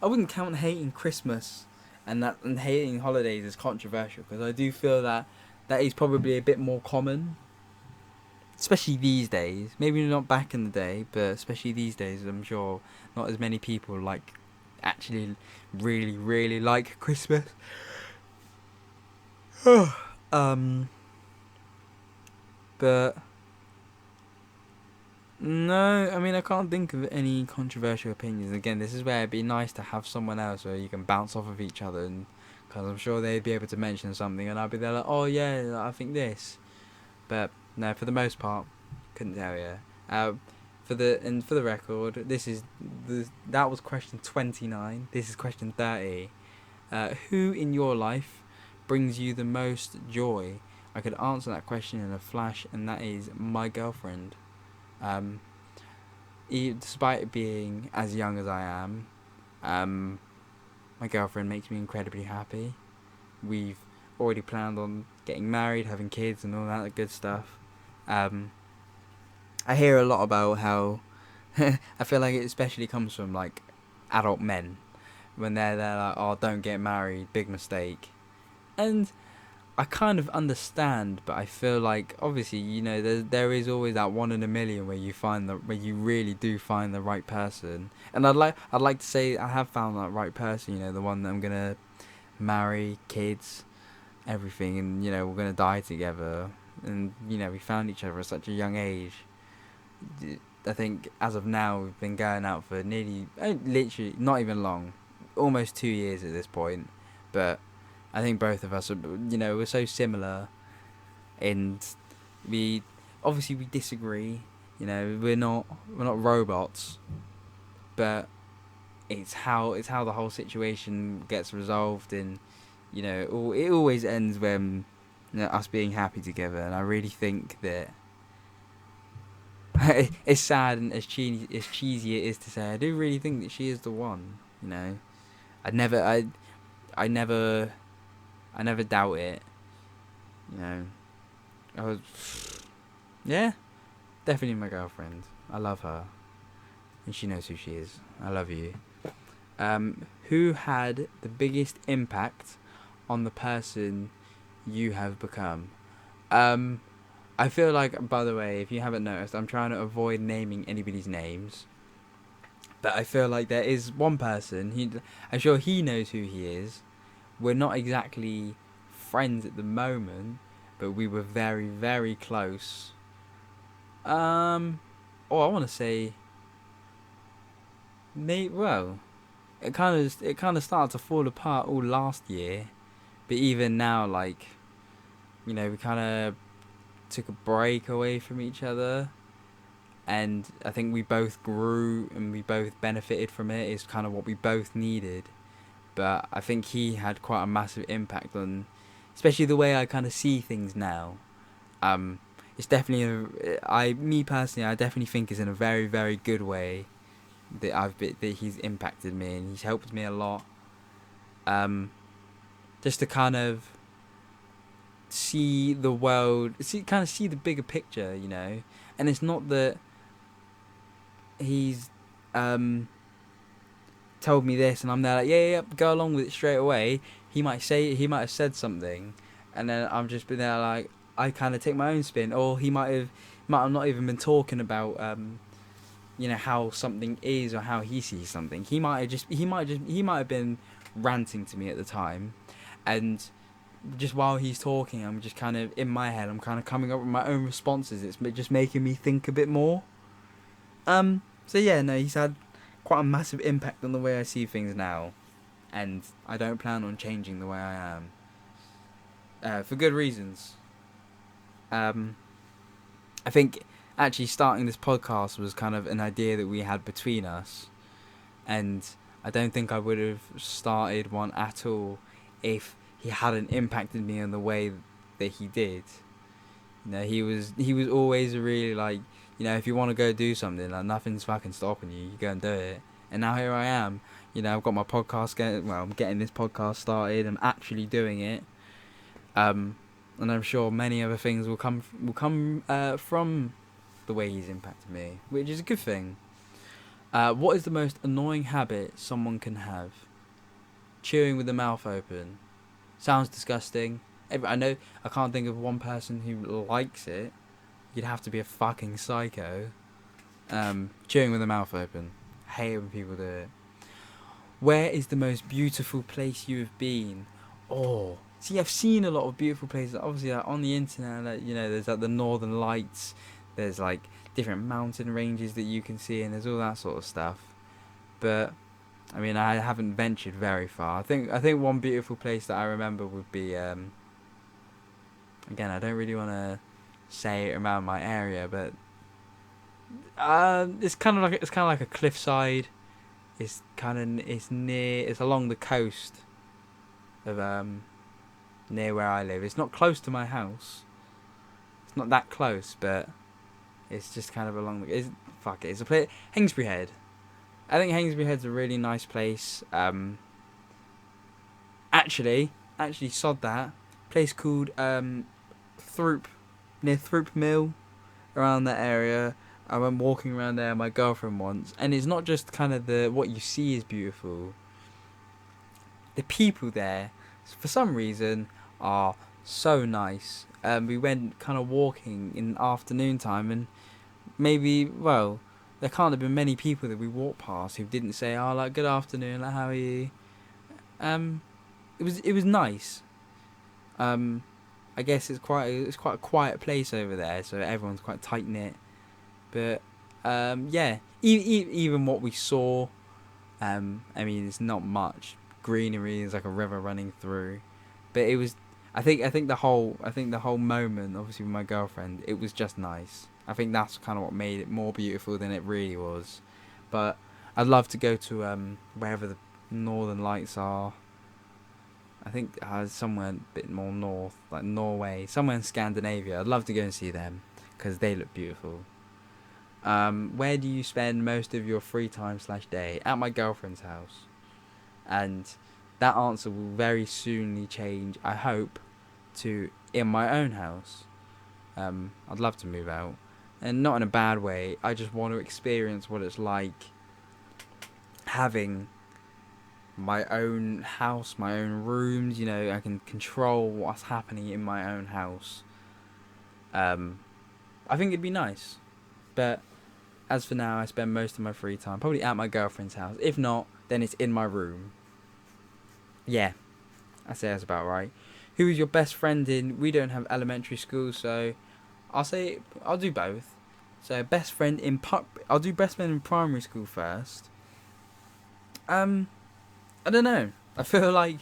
I wouldn't count hating Christmas and hating holidays as controversial, because I do feel that is probably a bit more common, especially these days. Maybe not back in the day, but especially these days, I'm sure not as many people actually really, really like Christmas. But no, I mean, I can't think of any controversial opinions. Again, this is where it'd be nice to have someone else where you can bounce off of each other, and because I'm sure they'd be able to mention something, and I'd be there like, oh yeah, I think this. But no, for the most part, couldn't tell you. For the record, that was question 29. This is question 30. Who in your life brings you the most joy? I could answer that question in a flash, and that is my girlfriend. Despite it being as young as I am, my girlfriend makes me incredibly happy. We've already planned on getting married, having kids, and all that good stuff. I hear a lot about how I feel like it especially comes from adult men when they're like, oh, don't get married, big mistake. And I kind of understand, but I feel like obviously, there is always that 1 in a million where you really do find the right person. And I'd like to say I have found that right person, the one that I'm gonna marry, kids, everything, and we're gonna die together. And we found each other at such a young age. I think as of now we've been going out for literally not even long, almost 2 years at this point, but I think both of us are, we're so similar, and we disagree. We're not robots, but it's how the whole situation gets resolved, and it always ends when us being happy together. And I really think that it's sad and as cheesy it is to say, I do really think that she is the one. I never I I never I never doubt it. You know, I was yeah, definitely my girlfriend. I love her, and she knows who she is. I love you. Who had the biggest impact on the person you have become? Um, I feel like, by the way, if you haven't noticed, I'm trying to avoid naming anybody's names. But I feel like there is one person. I'm sure he knows who he is. We're not exactly friends at the moment, but we were very, very close. I want to say, well, it kind of started to fall apart all last year, but even now, like, we kind of took a break away from each other, and I think we both grew and we both benefited from it. It's kind of what we both needed. But I think he had quite a massive impact on, especially the way I kind of see things now. It's definitely me personally, I definitely think is in a very, very good way that he's impacted me, and he's helped me a lot. Just to kind of see the world, see the bigger picture, and it's not that he's told me this and I'm there like, yeah, go along with it straight away. He might have said something, and then I'm just been there like, I kind of take my own spin, or he might have not even been talking about how something is or how he sees something. He might have been ranting to me at the time, and just while he's talking, I'm just kind of in my head, I'm kind of coming up with my own responses. It's just making me think a bit more. So yeah, no, he's had quite a massive impact on the way I see things now, and I don't plan on changing the way I am. For good reasons. I think actually starting this podcast was kind of an idea that we had between us, and I don't think I would have started one at all if he hadn't impacted me in the way that he did. He was always really like, if you want to go do something, like, nothing's fucking stopping you. You go and do it. And now here I am. I've got my podcast I'm getting this podcast started. I'm actually doing it. And I'm sure many other things will come from the way he's impacted me, which is a good thing. What is the most annoying habit someone can have? Chewing with the mouth open. Sounds disgusting. I know I can't think of one person who likes it. You'd have to be a fucking psycho. Chewing with the mouth open. Hate when people do it. Where is the most beautiful place you have been? Oh, see, I've seen a lot of beautiful places. Obviously, like, on the internet, like, there's like the Northern Lights. There's like different mountain ranges that you can see, and there's all that sort of stuff. But I mean, I haven't ventured very far. I think one beautiful place that I remember would be. Again, I don't really want to say it around my area, but it's kind of like a cliffside. It's along the coast of near where I live. It's not close to my house. It's not that close, but it's just kind of along the. It's a place. Hainsbury Head. I think Hainsbury Head's a really nice place. Actually, sod that place called Throop, near Throop Mill, around that area. I went walking around there with my girlfriend once, and it's not just kind of what you see is beautiful. The people there, for some reason, are so nice. We went kind of walking in afternoon time, and there can't have been many people that we walked past who didn't say, "Oh, like, good afternoon, like, how are you?" It was nice. I guess it's quite a quiet place over there, so everyone's quite tight knit. But yeah, even what we saw, I mean, it's not much greenery. There's like a river running through, but it was. I think the whole moment, obviously with my girlfriend, it was just nice. I think that's kind of what made it more beautiful than it really was. But I'd love to go to wherever the Northern Lights are. I think somewhere a bit more north, like Norway, somewhere in Scandinavia. I'd love to go and see them because they look beautiful. Where do you spend most of your free time/day? At my girlfriend's house. And that answer will very soonly change, I hope, to in my own house. I'd love to move out. And not in a bad way. I just want to experience what it's like having my own house, my own rooms. You know, I can control what's happening in my own house. I think it'd be nice. But as for now, I spend most of my free time probably at my girlfriend's house. If not, then it's in my room. Yeah, I say that's about right. Who is your best friend in? We don't have elementary school, so I'll do both. So I'll do best friend in primary school first. I don't know. I feel like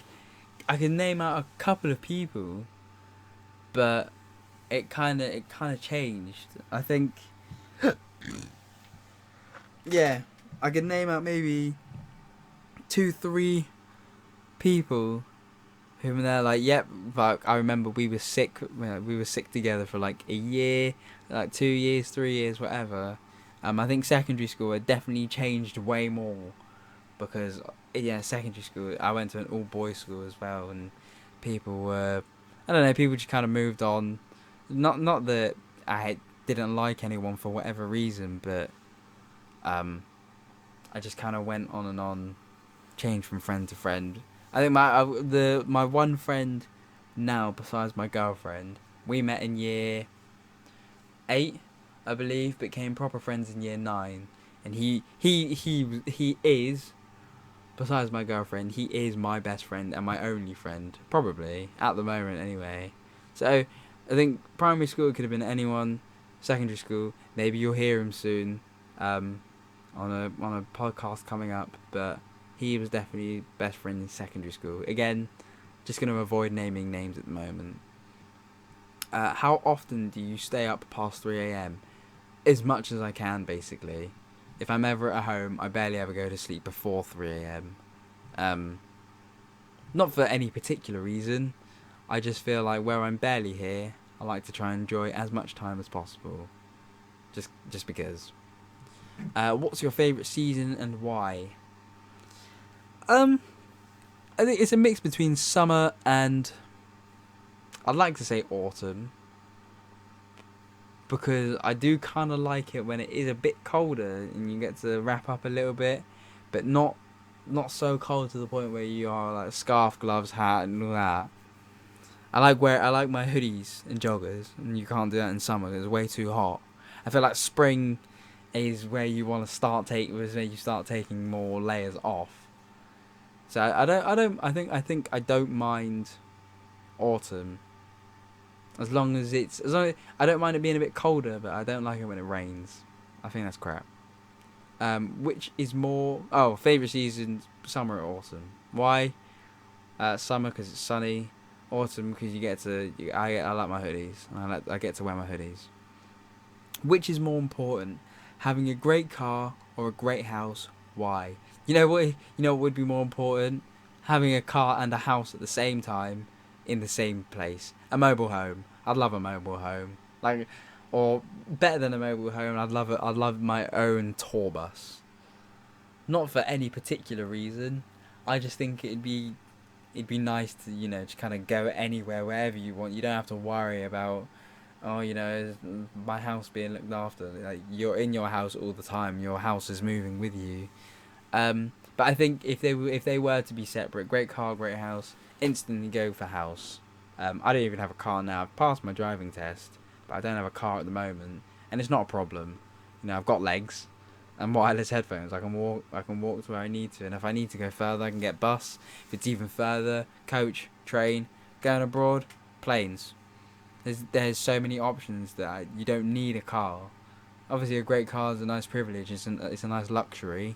I can name out a couple of people, but it kind of changed. I think. Yeah, I could name out maybe 2-3 people who were there. Like, yep. Like, I remember we were sick. We were sick together for like a year, like 2 years, 3 years, whatever. I think secondary school had definitely changed way more because secondary school. I went to an all boys school as well, and people were, I don't know, people just kind of moved on. Not that I didn't like anyone for whatever reason, but I just kind of went on and on, changed from friend to friend. I think my one friend now, besides my girlfriend, we met in year 8, I believe, became proper friends in year 9, and he is, besides my girlfriend, he is my best friend and my only friend, probably at the moment anyway. So I think primary school could have been anyone. Secondary school, maybe you'll hear him soon, on a podcast coming up. But he was definitely best friend in secondary school. Again, just gonna avoid naming names at the moment. How often do you stay up past 3 a.m? As much as I can, basically. If I'm ever at home, I barely ever go to sleep before 3 a.m. Not for any particular reason. I just feel like where I'm barely here, I like to try and enjoy as much time as possible. Just because. What's your favourite season and why? I think it's a mix between summer and, I'd like to say, autumn. Because I do kind of like it when it is a bit colder and you get to wrap up a little bit, but not so cold to the point where you are like scarf, gloves, hat, and all that. I like my hoodies and joggers, and you can't do that in summer. It's way too hot. I feel like spring is where you want to start taking more layers off. So I think I don't mind autumn. As long as I don't mind it being a bit colder, but I don't like it when it rains. I think that's crap. Which is more? Oh, favorite seasons: summer or autumn. Why? Summer because it's sunny. Autumn because I like my hoodies. I get to wear my hoodies. Which is more important, having a great car or a great house? Why? You know what? You know what would be more important? Having a car and a house at the same time, in the same place. A mobile home. I'd love a mobile home. Or better than a mobile home, I'd love my own tour bus. Not for any particular reason. I just think it'd be nice to, just kind of go anywhere, wherever you want. You don't have to worry about, my house being looked after. Like, you're in your house all the time. Your house is moving with you. But I think if they were to be separate, great car, great house, instantly go for house. I don't even have a car now. I've passed my driving test, but I don't have a car at the moment, and it's not a problem. I've got legs and wireless headphones. I can walk to where I need to, and if I need to go further, I can get bus. If it's even further, coach, train, going abroad, planes. There's so many options that you don't need a car. Obviously, a great car is a nice privilege. It's a nice luxury,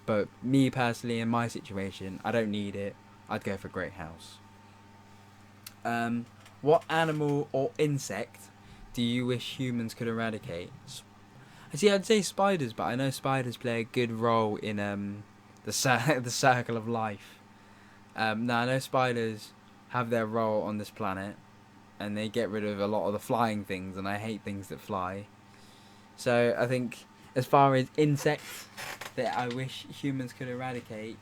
but me personally, in my situation, I don't need it. I'd go for a great house. What animal or insect do you wish humans could eradicate? See, I'd say spiders, but I know spiders play a good role in the the circle of life. Now I know spiders have their role on this planet, and they get rid of a lot of the flying things, and I hate things that fly. So I think as far as insects that I wish humans could eradicate,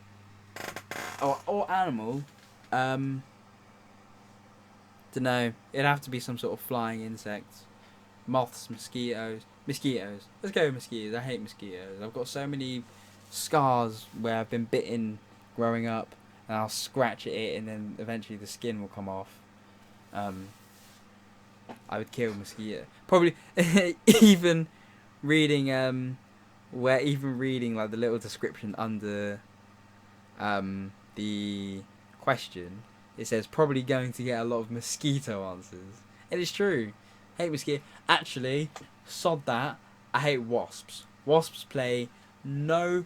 or animal, don't know. It'd have to be some sort of flying insects. Moths, mosquitoes. Mosquitoes. Let's go with mosquitoes. I hate mosquitoes. I've got so many scars where I've been bitten growing up, and I'll scratch at it, and then eventually the skin will come off. I would kill mosquito. Probably even reading like the little description under the question, it says probably going to get a lot of mosquito answers. And it's true. Hate mosquito. Actually, sod that. I hate wasps. Wasps play no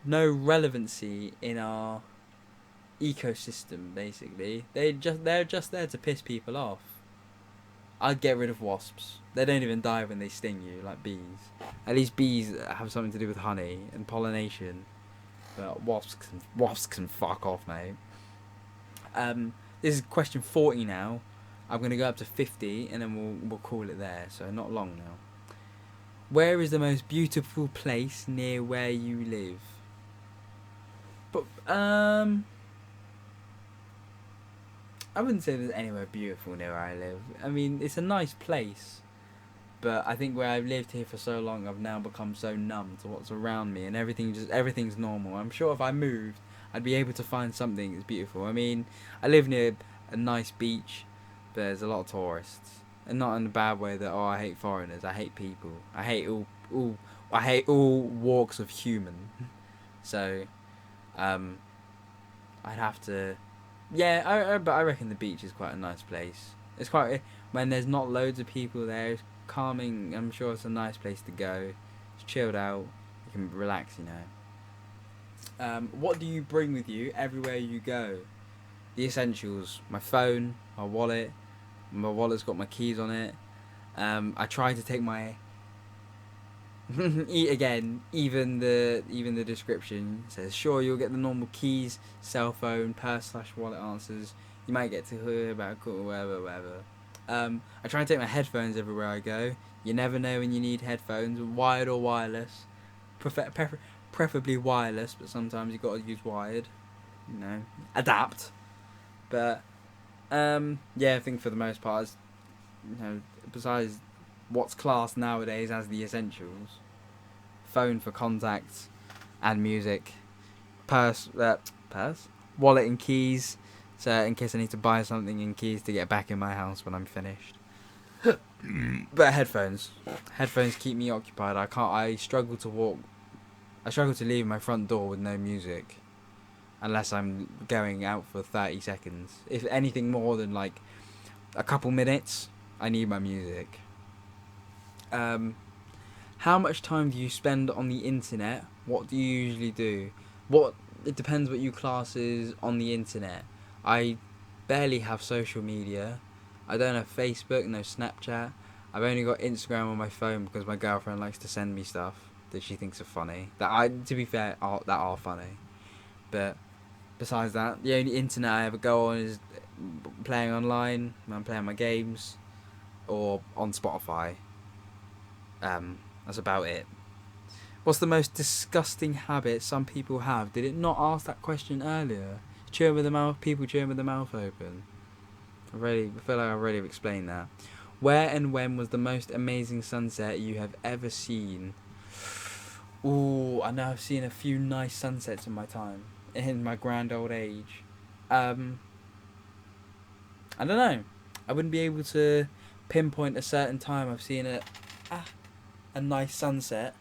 relevancy in our ecosystem. Basically, they're just there to piss people off. I'd get rid of wasps. They don't even die when they sting you like bees. At least bees have something to do with honey and pollination. But wasps can fuck off, mate. This is question 40 now. I'm gonna go up to 50, and then we'll call it there. So not long now. Where is the most beautiful place near where you live? But I wouldn't say there's anywhere beautiful near where I live. I mean, it's a nice place, but I think where I've lived here for so long, I've now become so numb to what's around me, and everything's normal. I'm sure if I moved, I'd be able to find something that's beautiful. I mean, I live near a nice beach, but there's a lot of tourists, and not in a bad way that I hate foreigners. I hate people. I hate all walks of human. So, I'd have to. Yeah, but I reckon the beach is quite a nice place. It's quite when there's not loads of people there. It's calming. I'm sure it's a nice place to go. It's chilled out. You can relax, you know. What do you bring with you everywhere you go? The essentials: my phone, my wallet. My wallet's got my keys on it. I try to take my even the description says, sure, you'll get the normal keys, cell phone, purse/wallet answers. You might get to hear about cool, whatever. I try and take my headphones everywhere I go. You never know when you need headphones, wired or wireless. Preferably wireless, but sometimes you got to use wired. You know, adapt. But yeah, I think for the most part, you know, besides what's classed nowadays as the essentials: phone for contacts and music, purse, wallet and keys, so in case I need to buy something, and keys to get back in my house when I'm finished. But headphones keep me occupied. I struggle to leave my front door with no music, unless I'm going out for 30 seconds. If anything more than like a couple minutes, I need my music. How much time do you spend on the internet? What do you usually do? It depends what you class is on the internet. I barely have social media. I don't have Facebook, no Snapchat. I've only got Instagram on my phone because my girlfriend likes to send me stuff that she thinks are funny. To be fair, are funny. But besides that, the only internet I ever go on is playing online when I'm playing my games, or on Spotify. That's about it. What's the most disgusting habit some people have? Did it not ask that question earlier? Chewing with the mouth, people chewing with the mouth open. I feel like I already explained that. Where and when was the most amazing sunset you have ever seen? Ooh, I know I've seen a few nice sunsets in my time, in my grand old age. I don't know. I wouldn't be able to pinpoint a certain time I've seen a nice sunset.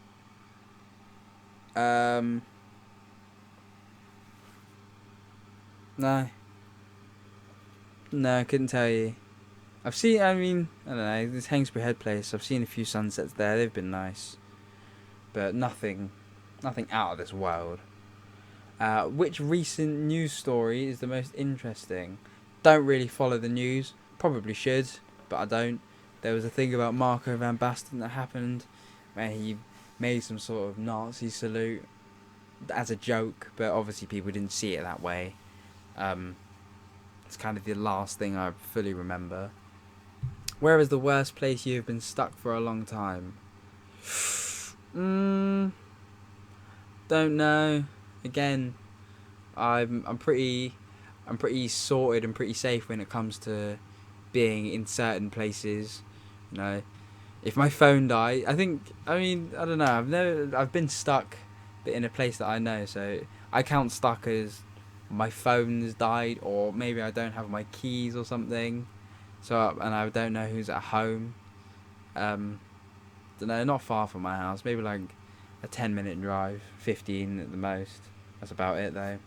No, I couldn't tell you. I don't know, this Hainsbury Head place, I've seen a few sunsets there, they've been nice. But nothing out of this world. Which recent news story is the most interesting? Don't really follow the news. Probably should, but I don't. there was a thing about Marco van Basten that happened where he made some sort of Nazi salute as a joke, but obviously people didn't see it that way. It's kind of the last thing I fully remember. Where is the worst place you've been stuck for a long time? Don't know. Again, I'm pretty sorted and pretty safe when it comes to being in certain places. You know, if my phone died, I don't know. I've been stuck, but in a place that I know. So I count stuck as my phone's died, or maybe I don't have my keys or something. So and I don't know who's at home. Don't know. Not far from my house. Maybe like a 10-minute drive, 15 at the most. That's about it though.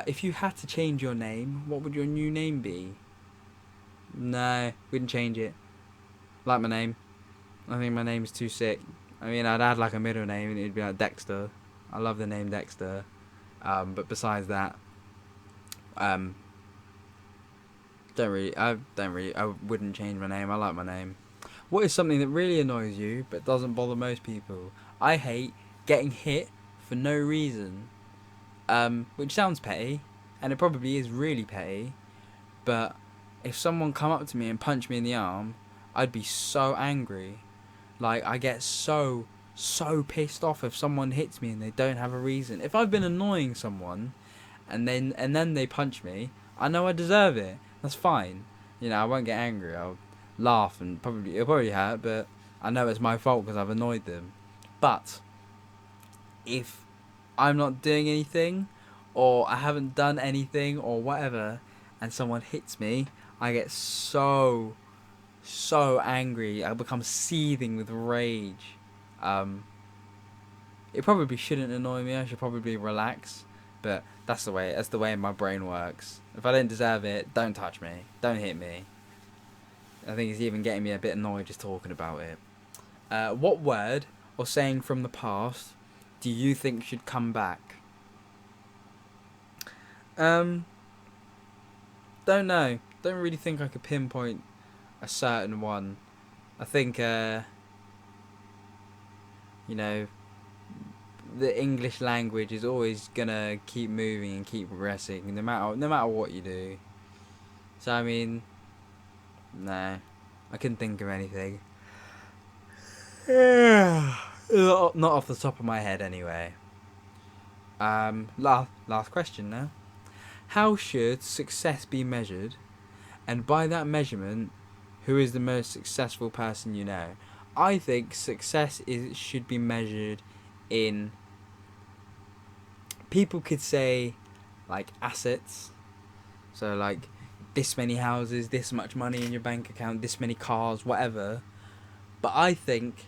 If you had to change your name, what would your new name be? No, wouldn't change it. Like my name. I think my name's too sick. I mean, I'd add like a middle name and it'd be like Dexter. I love the name Dexter. But besides that, I wouldn't change my name. I like my name. What is something that really annoys you but doesn't bother most people? I hate getting hit for no reason. Which sounds petty, and it probably is really petty, but if someone come up to me and punch me in the arm, I'd be so angry. Like, I get so pissed off if someone hits me and they don't have a reason. If I've been annoying someone and then they punch me, I know I deserve it. That's fine. You know, I won't get angry. I'll laugh and it'll probably hurt, but I know it's my fault because I've annoyed them. But if I'm not doing anything, or I haven't done anything, or whatever, and someone hits me, I get so angry. I become seething with rage. It probably shouldn't annoy me. I should probably relax, but that's the way my brain works. If I don't deserve it, don't touch me, don't hit me. I think it's even getting me a bit annoyed just talking about it. What word or saying from the past do you think should come back? Don't know. Don't really think I could pinpoint a certain one. I think, you know, the English language is always gonna keep moving and keep progressing, no matter what you do. So I mean, no, I couldn't think of anything. Not off the top of my head, anyway. Last question now. How should success be measured? And by that measurement, who is the most successful person you know? I think success should be measured in... People could say, like, assets. So, like, this many houses, this much money in your bank account, this many cars, whatever. But I think...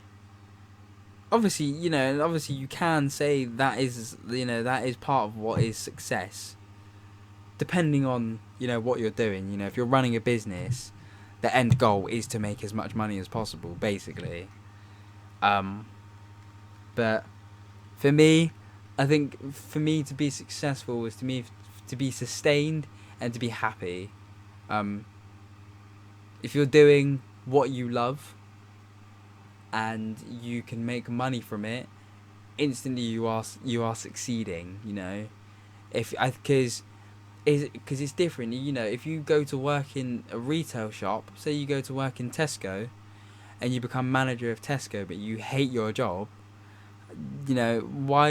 Obviously, you can say that is part of what is success. Depending on, what you're doing. If you're running a business, the end goal is to make as much money as possible, basically. But for me, I think for me to be successful is to be sustained and to be happy. If you're doing what you love and you can make money from it, instantly you are succeeding. Because it's different. If you go to work in a retail shop, say you go to work in Tesco, and you become manager of Tesco, but you hate your job, why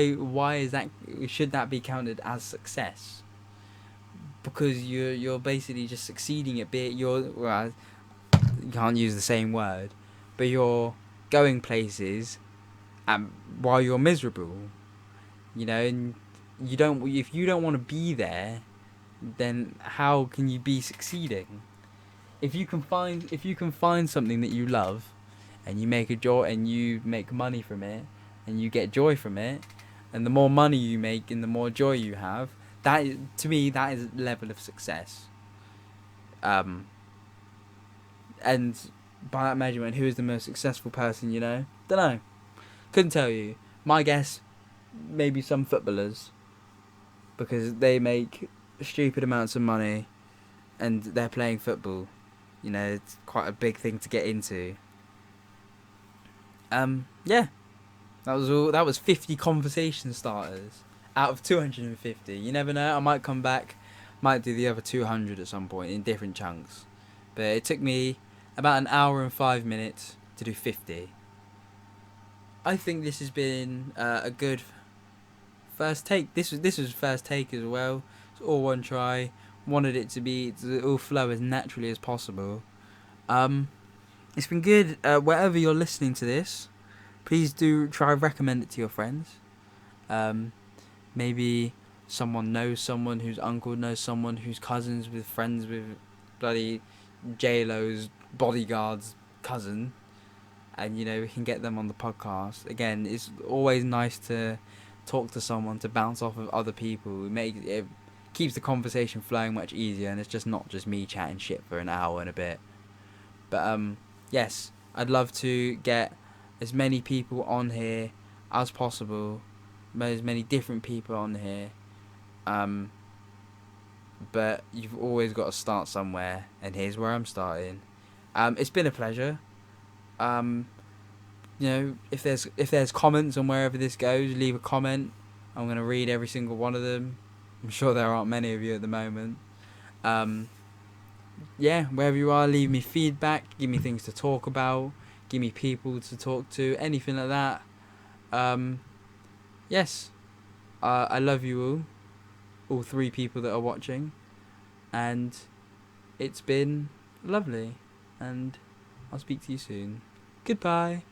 is that? Should that be counted as success? Because you're basically just succeeding at you can't use the same word, but you're going places, while you're miserable, and if you don't want to be there, then how can you be succeeding? If you can find something that you love, and you make and you make money from it, and you get joy from it, and the more money you make and the more joy you have, to me that is a level of success. And by that measurement, who is the most successful person? Don't know. Couldn't tell you. My guess, maybe some footballers, because they make stupid amounts of money and they're playing football. It's quite a big thing to get into. Yeah, that was all. That was 50 conversation starters out of 250. You never know. I might come back, might do the other 200 at some point in different chunks. But it took me about an hour and 5 minutes to do 50. I think this has been a good first take. This was first take as well. It's all one try. Wanted it to all flow as naturally as possible. It's been good. Wherever you're listening to this, please do try recommend it to your friends. Maybe someone knows someone whose uncle knows someone whose cousins with friends with bloody J-Lo's bodyguard's cousin, and we can get them on the podcast. Again, it's always nice to talk to someone, to bounce off of other people. It keeps the conversation flowing much easier, and it's just not just me chatting shit for an hour and a bit. But yes, I'd love to get as many people on here as possible, as many different people on here. But you've always got to start somewhere, and here's where I'm starting. It's been a pleasure. If there's comments on wherever this goes, leave a comment. I'm gonna read every single one of them. I'm sure there aren't many of you at the moment. Wherever you are, leave me feedback. Give me things to talk about. Give me people to talk to. Anything like that. Yes. I love you all 3 people that are watching, and it's been lovely, and I'll speak to you soon. Goodbye.